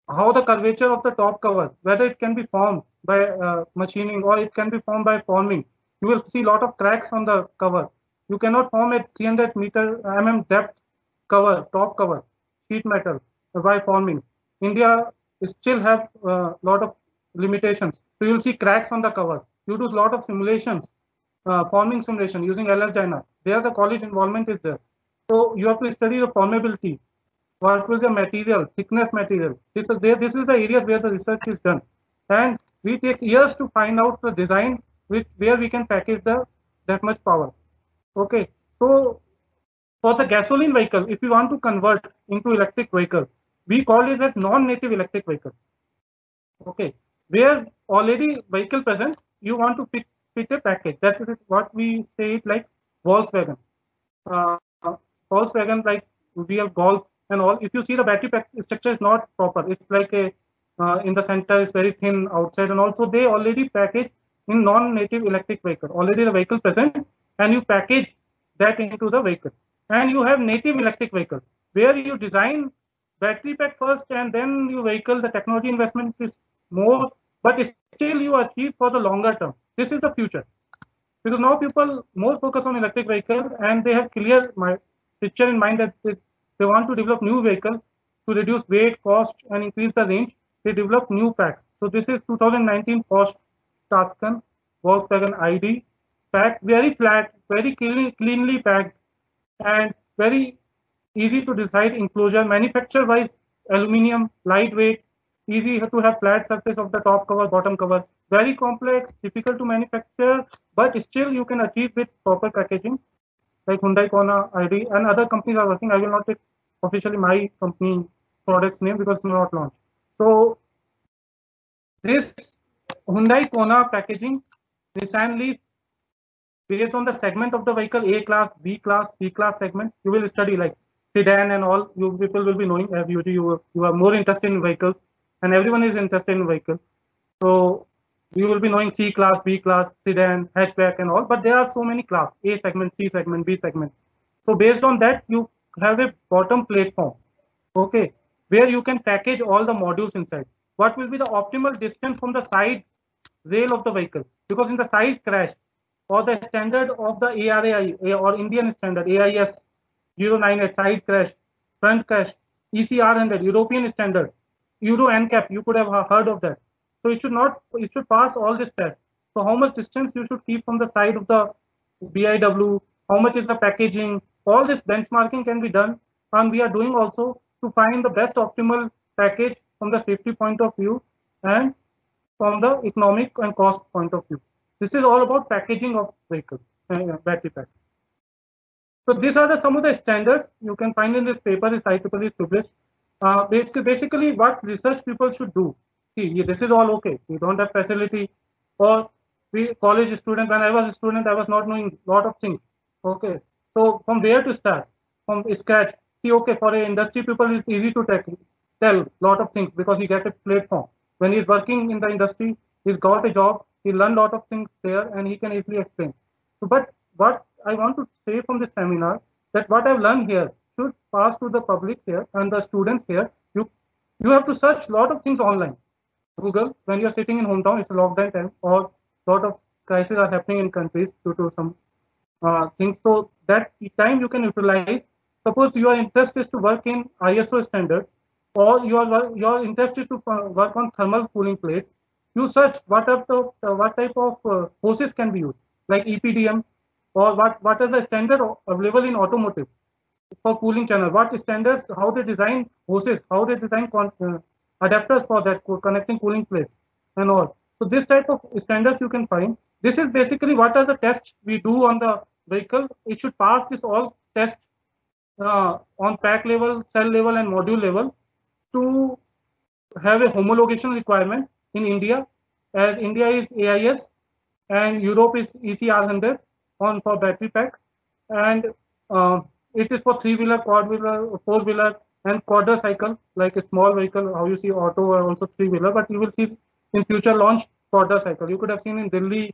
How the curvature of the top cover, whether it can be formed by machining or it can be formed by forming. You will see a lot of cracks on the cover. You cannot form a 300 mm depth cover, top cover, sheet metal by forming. India still have a lot of limitations. So you will see cracks on the covers. You do a lot of simulations, forming simulation using LS Dyna. There the college involvement is there. So you have to study the formability. What will the material, thickness material. This is the areas where the research is done. And we take years to find out the design where we can package that much power. Okay. So for the gasoline vehicle, if you want to convert into electric vehicle, we call it as non-native electric vehicle. Okay, where already vehicle present, you want to fit a package. That is what we say it like Volkswagen. Volkswagen, like we have Golf and all. If you see the battery pack structure is not proper. It's like a in the center is very thin outside, and also they already package in non-native electric vehicle. Already the vehicle present, and you package that into the vehicle. And you have native electric vehicle where you design battery pack first, and then you vehicle. The technology investment is more, but still you achieve for the longer term. This is the future. Because now people more focus on electric vehicle, and they have clear picture in mind that they want to develop new vehicle to reduce weight, cost, and increase the range. They develop new packs. So this is 2019 Porsche Taycan Volkswagen ID pack, very flat, very cleanly packed, and very easy to decide enclosure. Manufacture-wise, aluminum, lightweight, easy to have flat surface of the top cover, bottom cover. Very complex, difficult to manufacture, but still you can achieve with proper packaging, like Hyundai Kona ID, and other companies are working. I will not take officially my company product's name because it's not launched. So this Hyundai Kona packaging, Nissan Leaf, based on the segment of the vehicle, A class, B class, C class segment, you will study like sedan and all. You people will be knowing you are more interested in vehicles, and everyone is interested in vehicles. So you will be knowing C class, B class, sedan, hatchback and all, but there are so many class, A segment, C segment, B segment. So based on that, you have a bottom platform, okay, where you can package all the modules inside. What will be the optimal distance from the side rail of the vehicle? Because in the side crash, or the standard of the ARAI or Indian standard, AIS 098 side crash, front crash, ECR 100, European standard, Euro NCAP, you could have heard of that. So it should pass all this test. So how much distance you should keep from the side of the BIW, how much is the packaging, all this benchmarking can be done, and we are doing also to find the best optimal package from the safety point of view and from the economic and cost point of view. This is all about packaging of vehicles, battery pack. So these are some of the standards you can find in this paper. This IEEE is published. Basically, what research people should do. See, this is all okay. We don't have facility, or we college student. When I was a student, I was not knowing a lot of things. Okay, so from where to start? From scratch. See, okay, for a industry people, it's easy to tell a lot of things because he gets a platform. When he's working in the industry, he's got a job. He learned a lot of things there, and he can easily explain. So, but what I want to say from this seminar, that what I've learned here should pass to the public here and the students here. You have to search a lot of things online. Google, when you're sitting in hometown, it's a lockdown time, or a lot of crises are happening in countries due to some things. So that time you can utilize. Suppose your interest is to work in ISO standard, or you're interested to work on thermal cooling plates. You search what type of hoses can be used, like EPDM, or what is the standard available in automotive for cooling channel. What standards, how they design hoses, how they design adapters for that connecting cooling plates and all. So this type of standards you can find. This is basically what are the tests we do on the vehicle. It should pass this all tests on pack level, cell level, and module level to have a homologation requirement in India, as India is AIS and Europe is ECR 100 on for battery pack, and it is for 3-wheeler, quad-wheeler, 4-wheeler, and quarter cycle, like a small vehicle. How you see auto or also 3-wheeler, but you will see in future launch quarter cycle. You could have seen in Delhi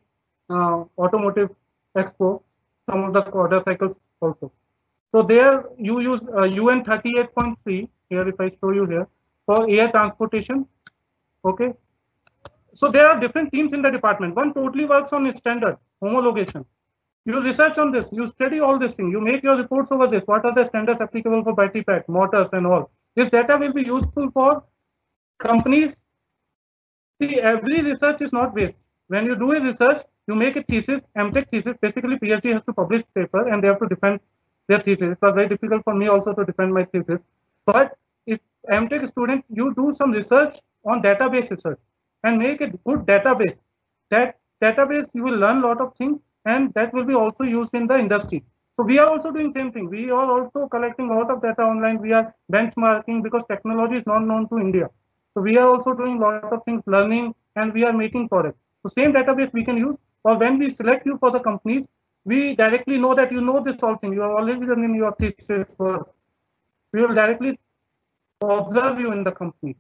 Automotive Expo some of the quarter cycles also. So there you use UN 38.3 here. If I show you here for air transportation, okay. So there are different teams in the department. One totally works on standard homologation. You research on this, you study all this thing, you make your reports over this. What are the standards applicable for battery pack, motors, and all? This data will be useful for companies. See, every research is not waste. When you do a research, you make a thesis, MTech thesis. Basically, PhD has to publish paper and they have to defend their thesis. It was very difficult for me also to defend my thesis. But if MTech student, you do some research on database research and make a good database. That database, you will learn a lot of things, and that will be also used in the industry. So we are also doing same thing. We are also collecting a lot of data online. We are benchmarking because technology is not known to India. So we are also doing a lot of things, learning, and we are making for it. So same database we can use. Or when we select you for the companies, we directly know that you know this whole thing. You are already done in your thesis work. We will directly observe you in the company.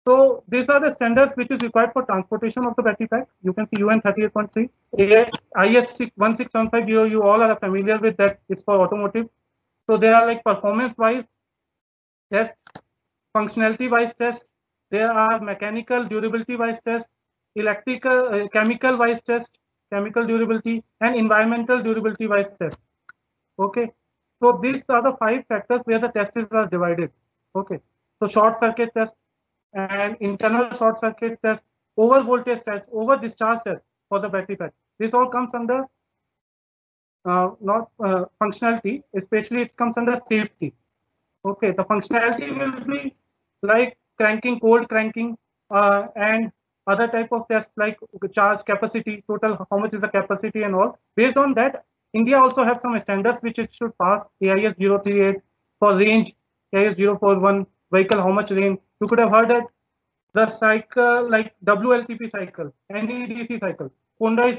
So these are the standards which is required for transportation of the battery pack. You can see UN 38.3, IS 16750. You all are familiar with that. It's for automotive. So there are like performance-wise test, functionality-wise test. There are mechanical durability-wise test, electrical, chemical-wise test, chemical durability, and environmental durability-wise test. Okay. So these are the 5 factors where the tests are divided. Okay. So short circuit test and internal short circuit test, over voltage test, over discharge test for the battery pack. This all comes under not functionality, especially it comes under safety. Okay, the functionality will be like cranking, cold cranking, and other type of tests like charge capacity, total, how much is the capacity and all. Based on that, India also have some standards which it should pass. AIS 038 for range, AIS 041 vehicle, how much range. You could have heard that the cycle like WLTP cycle, NEDC cycle. Hyundai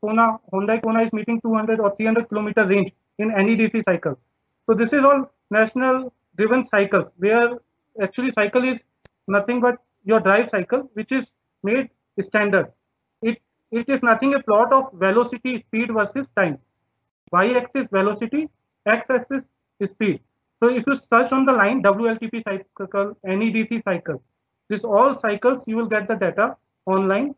Kona is meeting 200 or 300 kilometer range in NEDC cycle. So this is all national driven cycles where actually cycle is nothing but your drive cycle, which is made standard. It is nothing a plot of velocity, speed versus time. Y-axis velocity, x-axis speed. So if you search on the line WLTP cycle, NEDC cycle, this all cycles you will get the data online.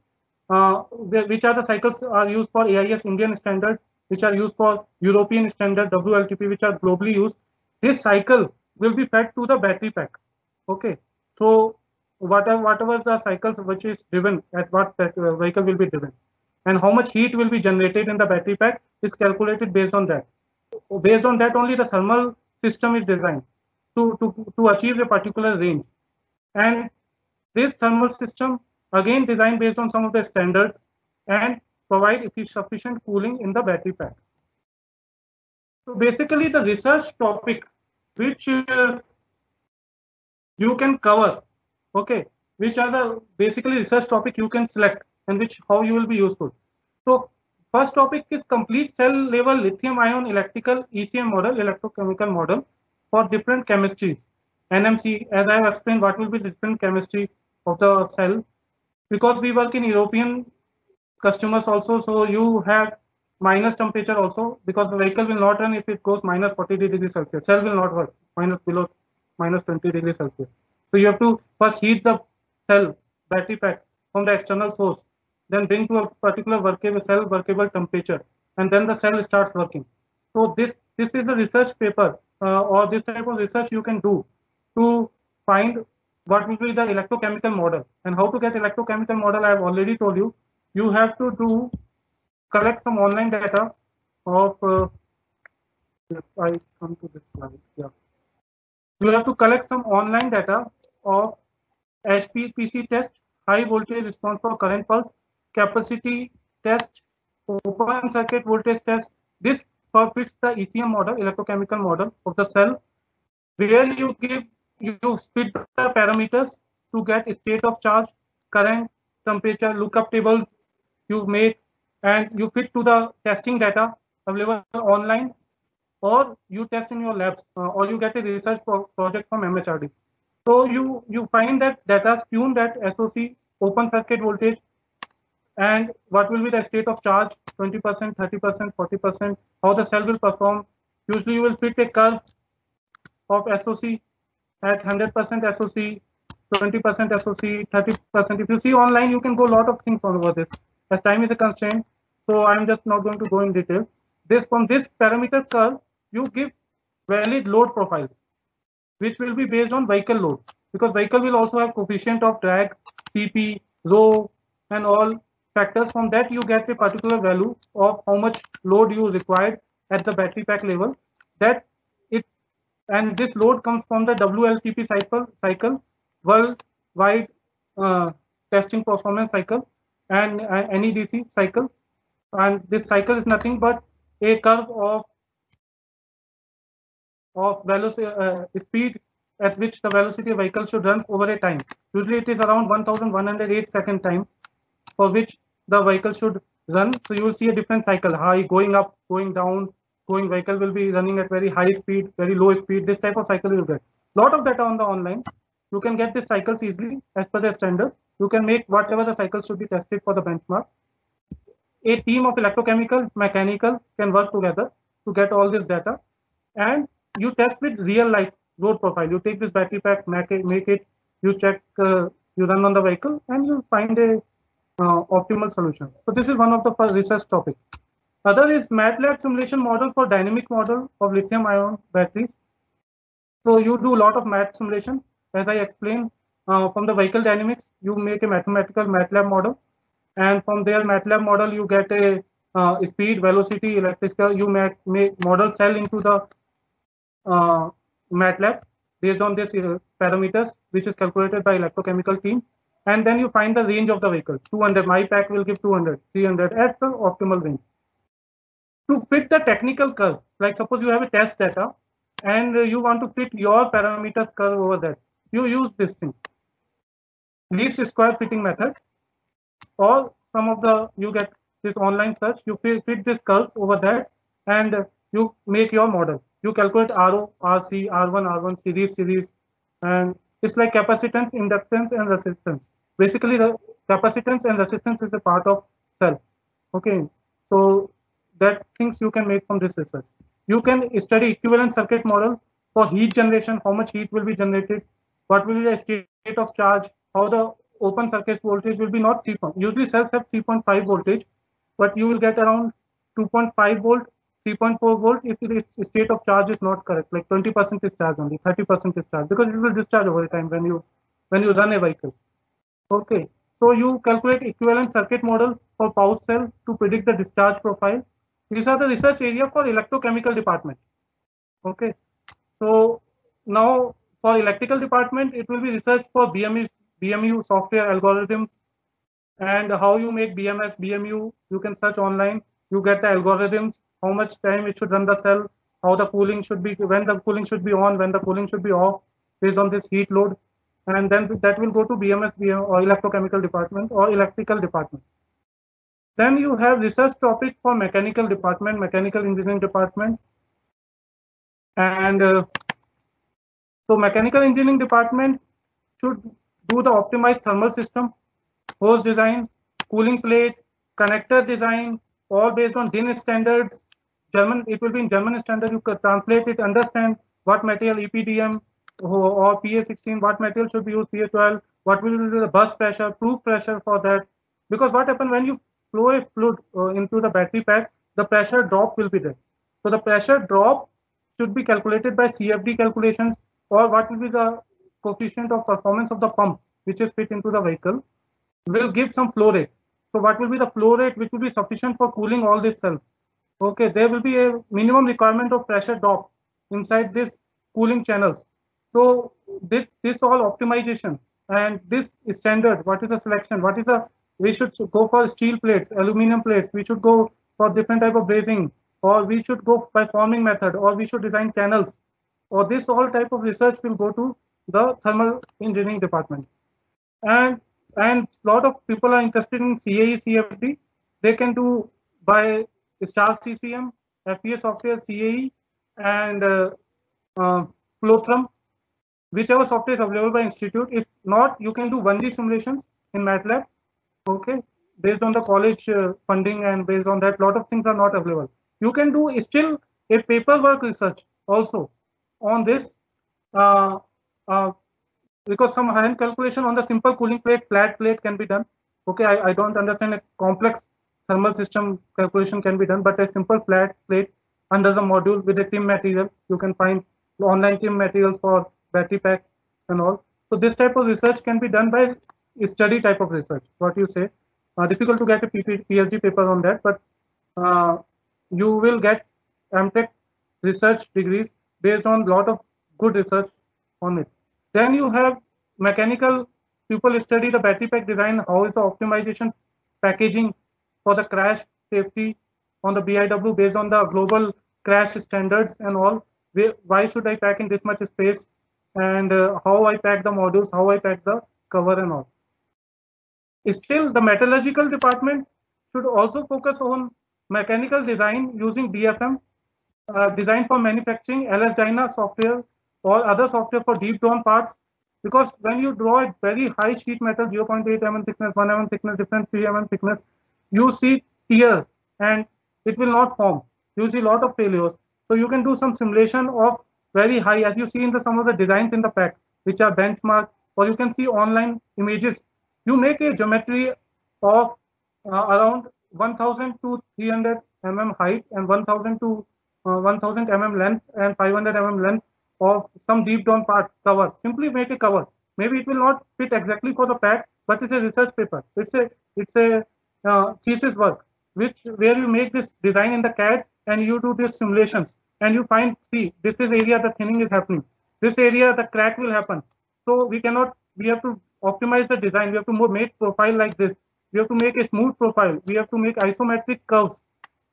Which are the cycles are used for AIS Indian standard, which are used for European standard WLTP, which are globally used. This cycle will be fed to the battery pack. Okay, so whatever the cycles which is driven at what vehicle will be driven, and how much heat will be generated in the battery pack is calculated based on that. Based on that only the thermal system is designed to achieve a particular range. And this thermal system again designed based on some of the standards and provide sufficient cooling in the battery pack. So basically the research topic which you can cover, okay, which are the basically research topic you can select and which how you will be useful. So first topic is complete cell level lithium ion electrical ECM model, electrochemical model for different chemistries. NMC, as I have explained, what will be different chemistry of the cell, because we work in European customers also, so you have minus temperature also, because the vehicle will not run if it goes minus 40 degrees Celsius. Cell will not work below minus 20 degrees Celsius. So you have to first heat the cell battery pack from the external source, then bring to a particular workable temperature, and then the cell starts working. So this is a research paper or this type of research you can do to find what will be the electrochemical model. And how to get electrochemical model, I have already told you. You have to collect some online data of if I come to this slide, yeah. You have to collect some online data of HPPC test, high voltage response for current pulse, capacity test, open circuit voltage test. This fits the ECM model, electrochemical model of the cell, where you split the parameters to get state of charge, current, temperature, lookup tables you make, and you fit to the testing data available online, or you test in your labs, or you get a research project from MHRD. So you find that data tuned at SOC, open circuit voltage, and what will be the state of charge, 20%, 30%, 40%, how the cell will perform. Usually you will fit a curve of SOC at 100% SOC, 20% SOC, 30%. If you see online, you can go a lot of things over this. As time is a constraint, so I'm just not going to go in detail. From this parameter curve, you give valid load profiles, which will be based on vehicle load, because vehicle will also have coefficient of drag, CP, rho, and all factors. From that you get a particular value of how much load you required at the battery pack level. And this load comes from the WLTP cycle, worldwide testing performance cycle, and NEDC cycle. And this cycle is nothing but a curve of of velocity, speed at which the velocity of vehicle should run over a time. Usually it is around 1108 second time for which the vehicle should run. So you will see a different cycle, high, going up, going down, going vehicle will be running at very high speed, very low speed. This type of cycle you will get. Lot of data on the online. You can get these cycles easily as per the standard. You can make whatever the cycles should be tested for the benchmark. A team of electrochemical, mechanical can work together to get all this data, and you test with real life road profile. You take this battery pack, make it, you check, you run on the vehicle, and you find a optimal solution. So this is one of the research topic. Other is MATLAB simulation model for dynamic model of lithium-ion batteries. So you do a lot of math simulation, as I explained. From the vehicle dynamics, you make a mathematical MATLAB model, and from there MATLAB model you get a speed, velocity, electrical. You make model cell into the MATLAB based on this parameters, which is calculated by electrochemical team, and then you find the range of the vehicle. 200, my pack will give 200, 300 as the optimal range. To fit the technical curve, like suppose you have a test data and you want to fit your parameters curve over that, you use this thing, least square fitting method, or some of the, you get this online search, you fit this curve over that, and you make your model. You calculate RO, RC, R1, R1, series, and it's like capacitance, inductance, and resistance. Basically, the capacitance and resistance is a part of cell. Okay, so that things you can make from this research. You can study equivalent circuit model for heat generation, how much heat will be generated, what will be the state of charge, how the open circuit voltage will be not 3. Usually cells have 3.5 voltage, but you will get around 2.5 volt, 3.4 volt if its state of charge is not correct, like 20% is charge only, 30% is charge, because it will discharge over time when you run a vehicle. Okay, so you calculate equivalent circuit model for pouch cell to predict the discharge profile. These are the research area for electrochemical department. Okay, so now for electrical department, it will be research for BMU software algorithms, and how you make BMS, BMU. You can search online. You get the algorithms, how much time it should run the cell, how the cooling should be, when the cooling should be on, when the cooling should be off, based on this heat load, and then that will go to BMS, BM, or electrochemical department or electrical department. Then you have research topic for mechanical department, mechanical engineering department, and so mechanical engineering department should do the optimized thermal system, hose design, cooling plate, connector design, all based on DIN standards. German, it will be in German standard. You can translate it, understand what material, EPDM or PA16, what material should be used, PA12, what will be the burst pressure, proof pressure for that. Because what happens when you flow a fluid into the battery pack, the pressure drop will be there. So the pressure drop should be calculated by CFD calculations, or what will be the coefficient of performance of the pump which is fit into the vehicle will give some flow rate. So what will be the flow rate which will be sufficient for cooling all these cells? Okay, there will be a minimum requirement of pressure drop inside this cooling channels. So this all optimization and this standard, what is the selection, what is the, we should go for steel plates, aluminum plates, we should go for different type of brazing, or we should go by forming method, or we should design channels, or this all type of research will go to the thermal engineering department. And lot of people are interested in CAE, CFD. They can do by Star CCM, FPA software, CAE, and Flothrum, whichever software is available by institute. If not, you can do 1D simulations in MATLAB. Okay, based on the college funding, and based on that, lot of things are not available. You can do still a paperwork research also on this, because some hand calculation on the simple cooling plate, flat plate can be done. Okay, I don't understand a complex thermal system calculation can be done, but a simple flat plate under the module with a TIM material, you can find online TIM materials for battery pack and all. So this type of research can be done by study type of research. What you say? Difficult to get a PhD paper on that, but you will get MTech research degrees based on lot of good research on it. Then you have mechanical people study the battery pack design, how is the optimization packaging for the crash safety on the BIW based on the global crash standards and all. why should I pack in this much space, and how I pack the modules, how I pack the cover and all. Still, the metallurgical department should also focus on mechanical design using DFM, design for manufacturing, LS Dyna software or other software for deep drawn parts. Because when you draw a very high sheet metal, 0.8 mm thickness, 1 mm thickness, different 3 mm thickness, you see tear and it will not form. You see a lot of failures. So you can do some simulation of very high, as you see in some of the designs in the pack, which are benchmarked, or you can see online images. You make a geometry of around 1000 to 300 mm height and 1000 to 1000 mm length and 500 mm length of some deep down part cover. Simply make a cover. Maybe it will not fit exactly for the pack, but it's a research paper. It's a thesis work, where you make this design in the CAD and you do these simulations and you find, see, this is area the thinning is happening. This area the crack will happen. So we have to optimize the design. We have to make profile like this. We have to make a smooth profile. We have to make isometric curves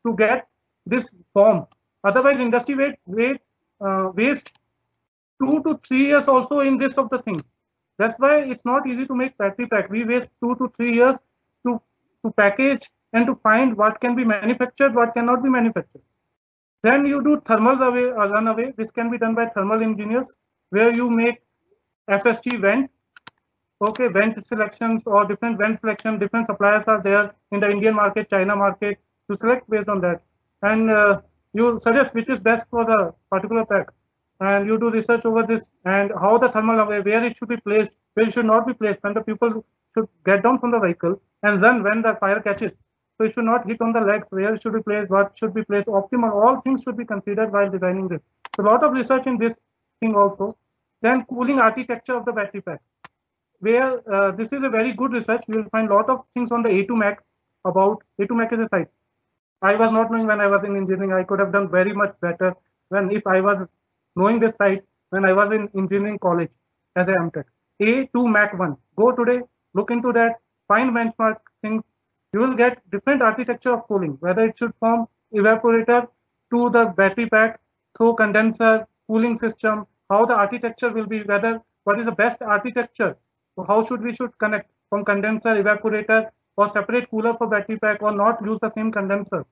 to get this form. Otherwise, industry waste 2 to 3 years also in this of the thing. That's why it's not easy to make battery pack. We waste 2 to 3 years to package and to find what can be manufactured, what cannot be manufactured. Then you do thermal runaway. This can be done by thermal engineers, where you make FST vent. Okay, vent selections or different vent selection. Different suppliers are there in the Indian market, China market, to select based on that. And you suggest which is best for the particular pack. And you do research over this and how the thermal away, where it should be placed, where it should not be placed, when the people should get down from the vehicle and run when the fire catches. So it should not hit on the legs, where it should be placed, what should be placed, optimal. All things should be considered while designing this. So a lot of research in this thing also. Then cooling architecture of the battery pack, where this is a very good research. You will find a lot of things on the A2Mac about A2Mac is a site. I was not knowing when I was in engineering. I could have done very much better if I was knowing this site when I was in engineering college as a MTech. A2Mac1. Go today, look into that, find benchmark things. You will get different architecture of cooling, whether it should form evaporator to the battery pack through condenser, cooling system, how the architecture will be, what is the best architecture, so how we should connect from condenser, evaporator, or separate cooler for battery pack, or not use the same condenser,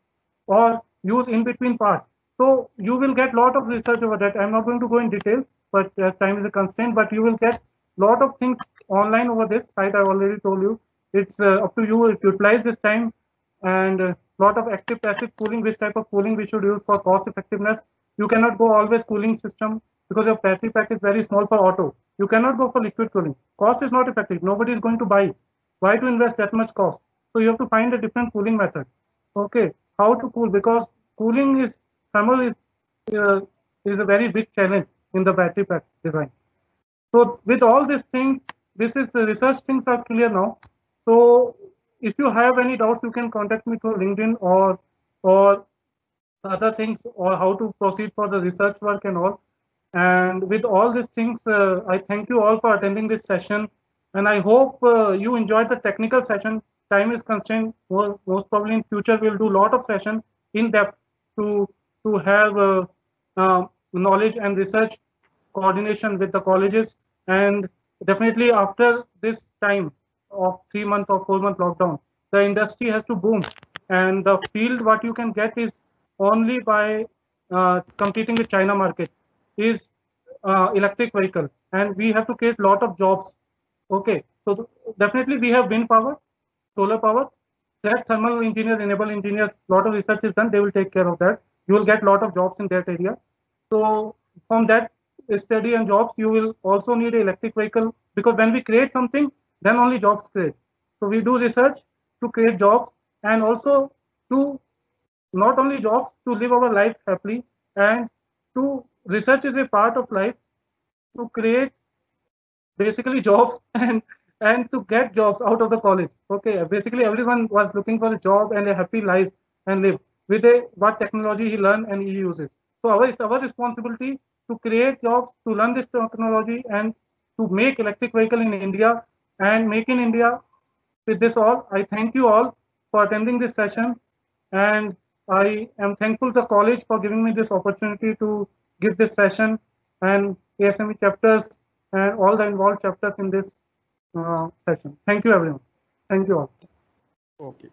or use in between parts. So you will get a lot of research over that. I'm not going to go in detail, but as time is a constraint, but you will get a lot of things online over this site. I've already told you. It's up to you if you utilize this time, and a lot of active passive cooling, which type of cooling we should use for cost effectiveness. You cannot go always cooling system because your battery pack is very small for auto. You cannot go for liquid cooling. Cost is not effective. Nobody is going to buy. Why to invest that much cost? So you have to find a different cooling method. Okay, how to cool, because cooling is thermal is a very big challenge in the battery pack design. So with all these things, this is research things are clear now. So if you have any doubts, you can contact me through LinkedIn or other things, or how to proceed for the research work and all. And with all these things, I thank you all for attending this session, and I hope you enjoyed the technical session. Time is constrained. Most probably in future we'll do a lot of sessions in depth to have knowledge and research coordination with the colleges. And definitely after this time of 3 month or 4 month lockdown, the industry has to boom, and the field what you can get is only by competing with China market is electric vehicle, and we have to create lot of jobs. Okay, so definitely we have wind power, solar power, that thermal engineers, enable engineers, lot of research is done. They will take care of that. You will get lot of jobs in that area. So from that study and jobs, you will also need an electric vehicle, because when we create something, then only jobs create. So we do research to create jobs, and also to not only jobs, to live our life happily, and to research is a part of life, to create basically jobs and to get jobs out of the college. Okay, basically everyone was looking for a job and a happy life and live with what technology he learned and he uses. So it's our responsibility to create jobs, to learn this technology, and to make electric vehicle in India and make in India. With this all, I thank you all for attending this session, and I am thankful to the college for giving me this opportunity to give this session and ASME chapters and all the involved chapters in this session. Thank you, everyone. Thank you all. Okay.